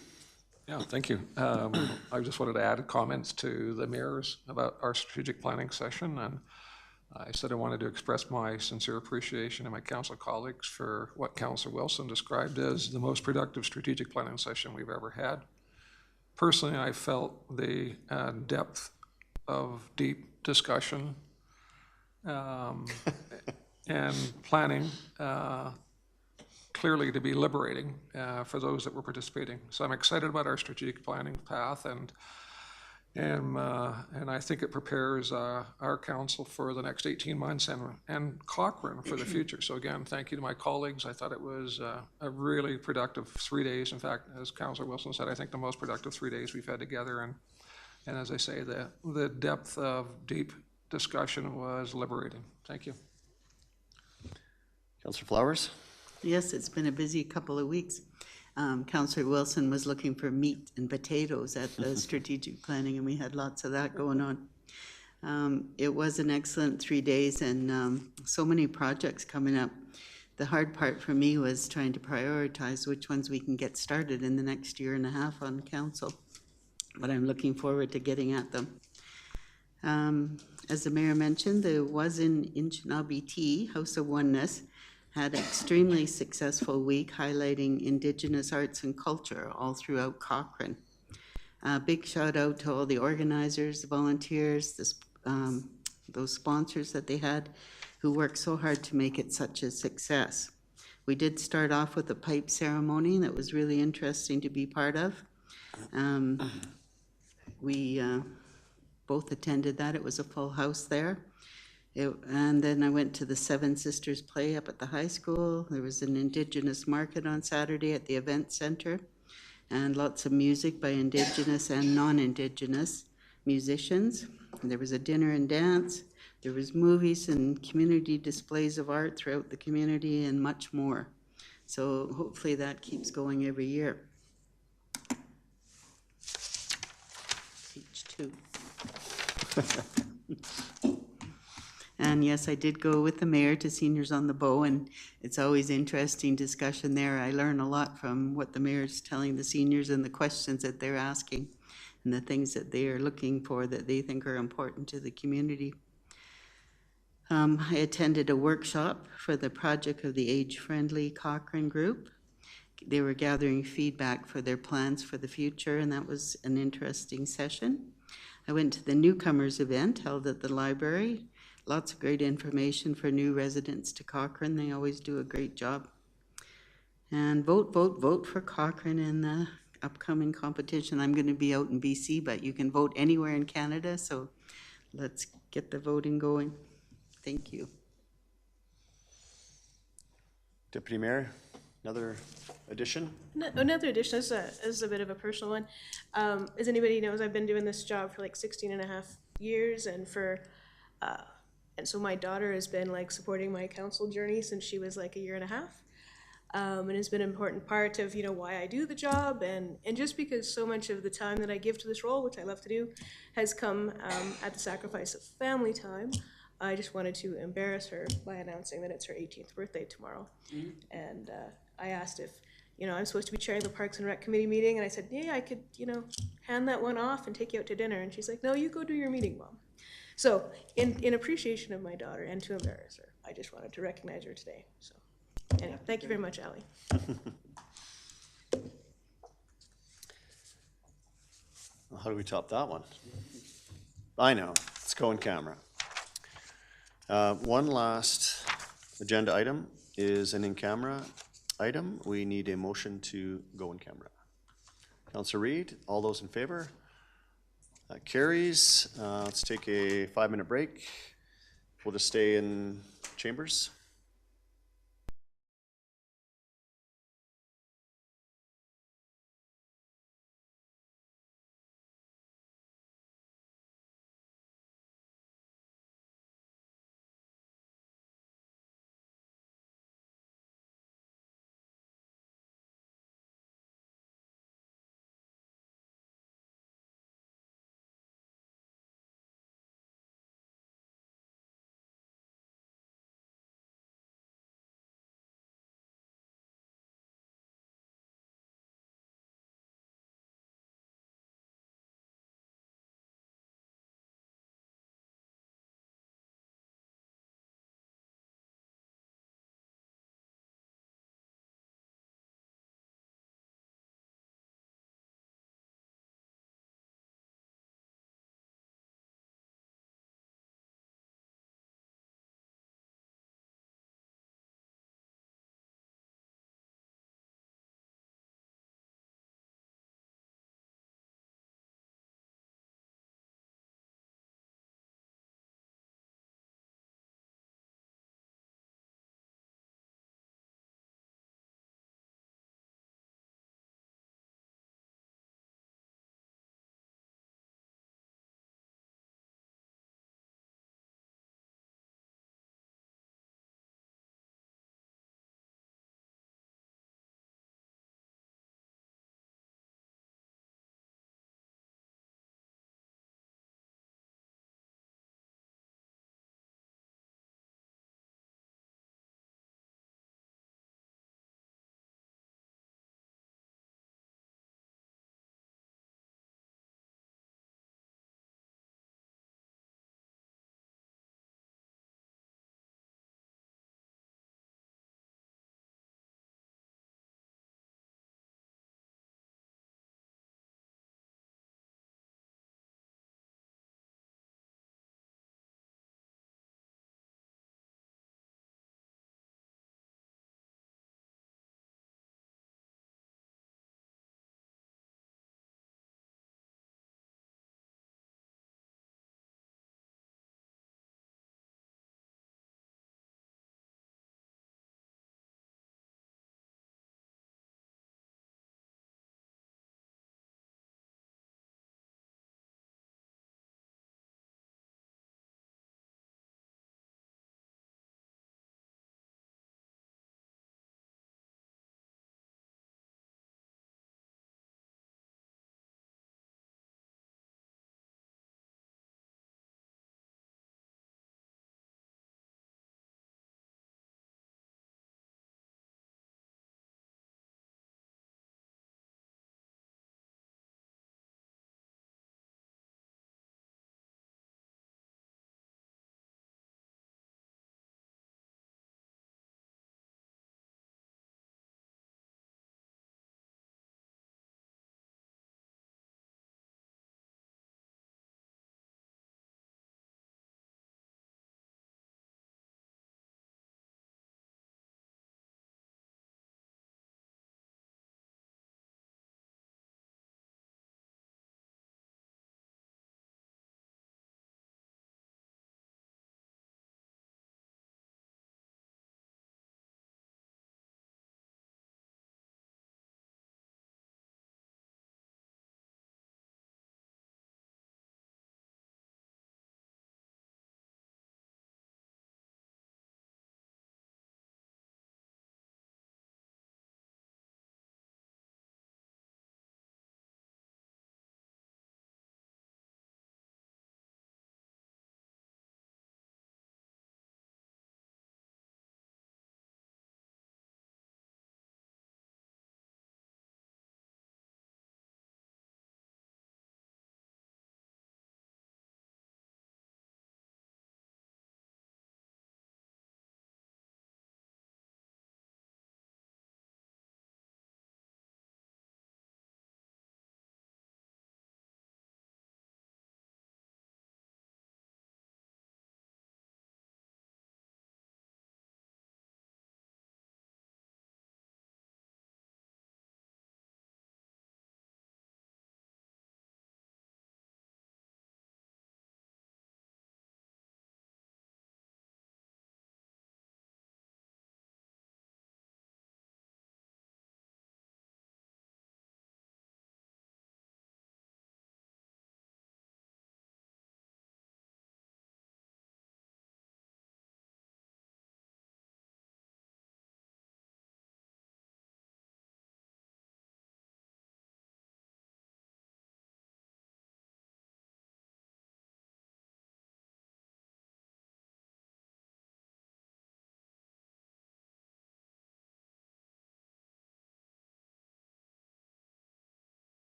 Speaker 2: Yeah, thank you. I just wanted to add comments to the mayor's about our strategic planning session, and I said I wanted to express my sincere appreciation to my council colleagues for what Councillor Wilson described as the most productive strategic planning session we've ever had. Personally, I felt the depth of deep discussion and planning clearly to be liberating for those that were participating. So I'm excited about our strategic planning path, and I think it prepares our council for the next 18 months and Cochrane for the future. So again, thank you to my colleagues. I thought it was a really productive 3 days. In fact, as Councillor Wilson said, I think the most productive 3 days we've had together. And as I say, the depth of deep discussion was liberating. Thank you.
Speaker 1: Councillor Flowers?
Speaker 3: Yes, it's been a busy couple of weeks. Councillor Wilson was looking for meat and potatoes at the strategic planning, and we had lots of that going on. It was an excellent 3 days, and so many projects coming up. The hard part for me was trying to prioritize which ones we can get started in the next year and a half on council, but I'm looking forward to getting at them. As the mayor mentioned, there was in Inchinabe House of Oneness, had an extremely successful week highlighting Indigenous arts and culture all throughout Cochrane. Big shout out to all the organizers, the volunteers, those sponsors that they had who worked so hard to make it such a success. We did start off with a pipe ceremony that was really interesting to be part of. We both attended that. It was a full house there. And then I went to the Seven Sisters Play up at the high school. There was an Indigenous market on Saturday at the event center, and lots of music by Indigenous and non-Indigenous musicians. And there was a dinner and dance. There was movies and community displays of art throughout the community and much more. So hopefully that keeps going every year. Page 2. And yes, I did go with the mayor to Seniors on the Bow, and it's always interesting discussion there. I learn a lot from what the mayor's telling the seniors and the questions that they're asking and the things that they are looking for that they think are important to the community. I attended a workshop for the project of the Age-Friendly Cochrane Group. They were gathering feedback for their plans for the future, and that was an interesting session. I went to the newcomers event held at the library. Lots of great information for new residents to Cochrane. They always do a great job. And vote, vote, vote for Cochrane in the upcoming competition. I'm going to be out in BC, but you can vote anywhere in Canada, so let's get the voting going. Thank you.
Speaker 1: Deputy Mayor, another addition?
Speaker 6: Another addition, this is a bit of a personal one. As anybody knows, I've been doing this job for like 16 and a half years, and so my daughter has been like supporting my council journey since she was like a year and a half. And has been an important part of, why I do the job, and just because so much of the time that I give to this role, which I love to do, has come at the sacrifice of family time. I just wanted to embarrass her by announcing that it's her 18th birthday tomorrow. Mm-hmm. And I asked if, I'm supposed to be chairing the Parks and Rec Committee meeting, and I said, yeah, I could, hand that one off and take you out to dinner. And she's like, no, you go do your meeting, Mom. So in appreciation of my daughter and to embarrass her, I just wanted to recognize her today. So anyway, thank you very much, Allie.
Speaker 1: Well, how do we top that one? I know, let's go in camera. One last agenda item is an in-camera item. We need a motion to go in camera. Councillor Reid, all those in favor? That carries. Let's take a 5-minute break we'll just stay in chambers.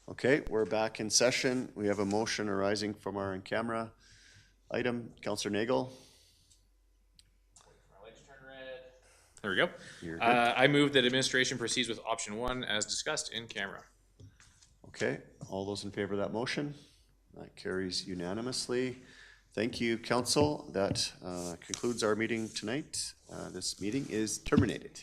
Speaker 1: Okay, we're back in session. We have a motion arising from our in-camera item. Councillor Nagel,
Speaker 5: There we go.
Speaker 1: You're good.
Speaker 5: I move that administration proceeds with option 1 as discussed in camera.
Speaker 1: okay, all those in favor of that motion? That carries unanimously. Thank you, council. That concludes our meeting tonight. This meeting is terminated.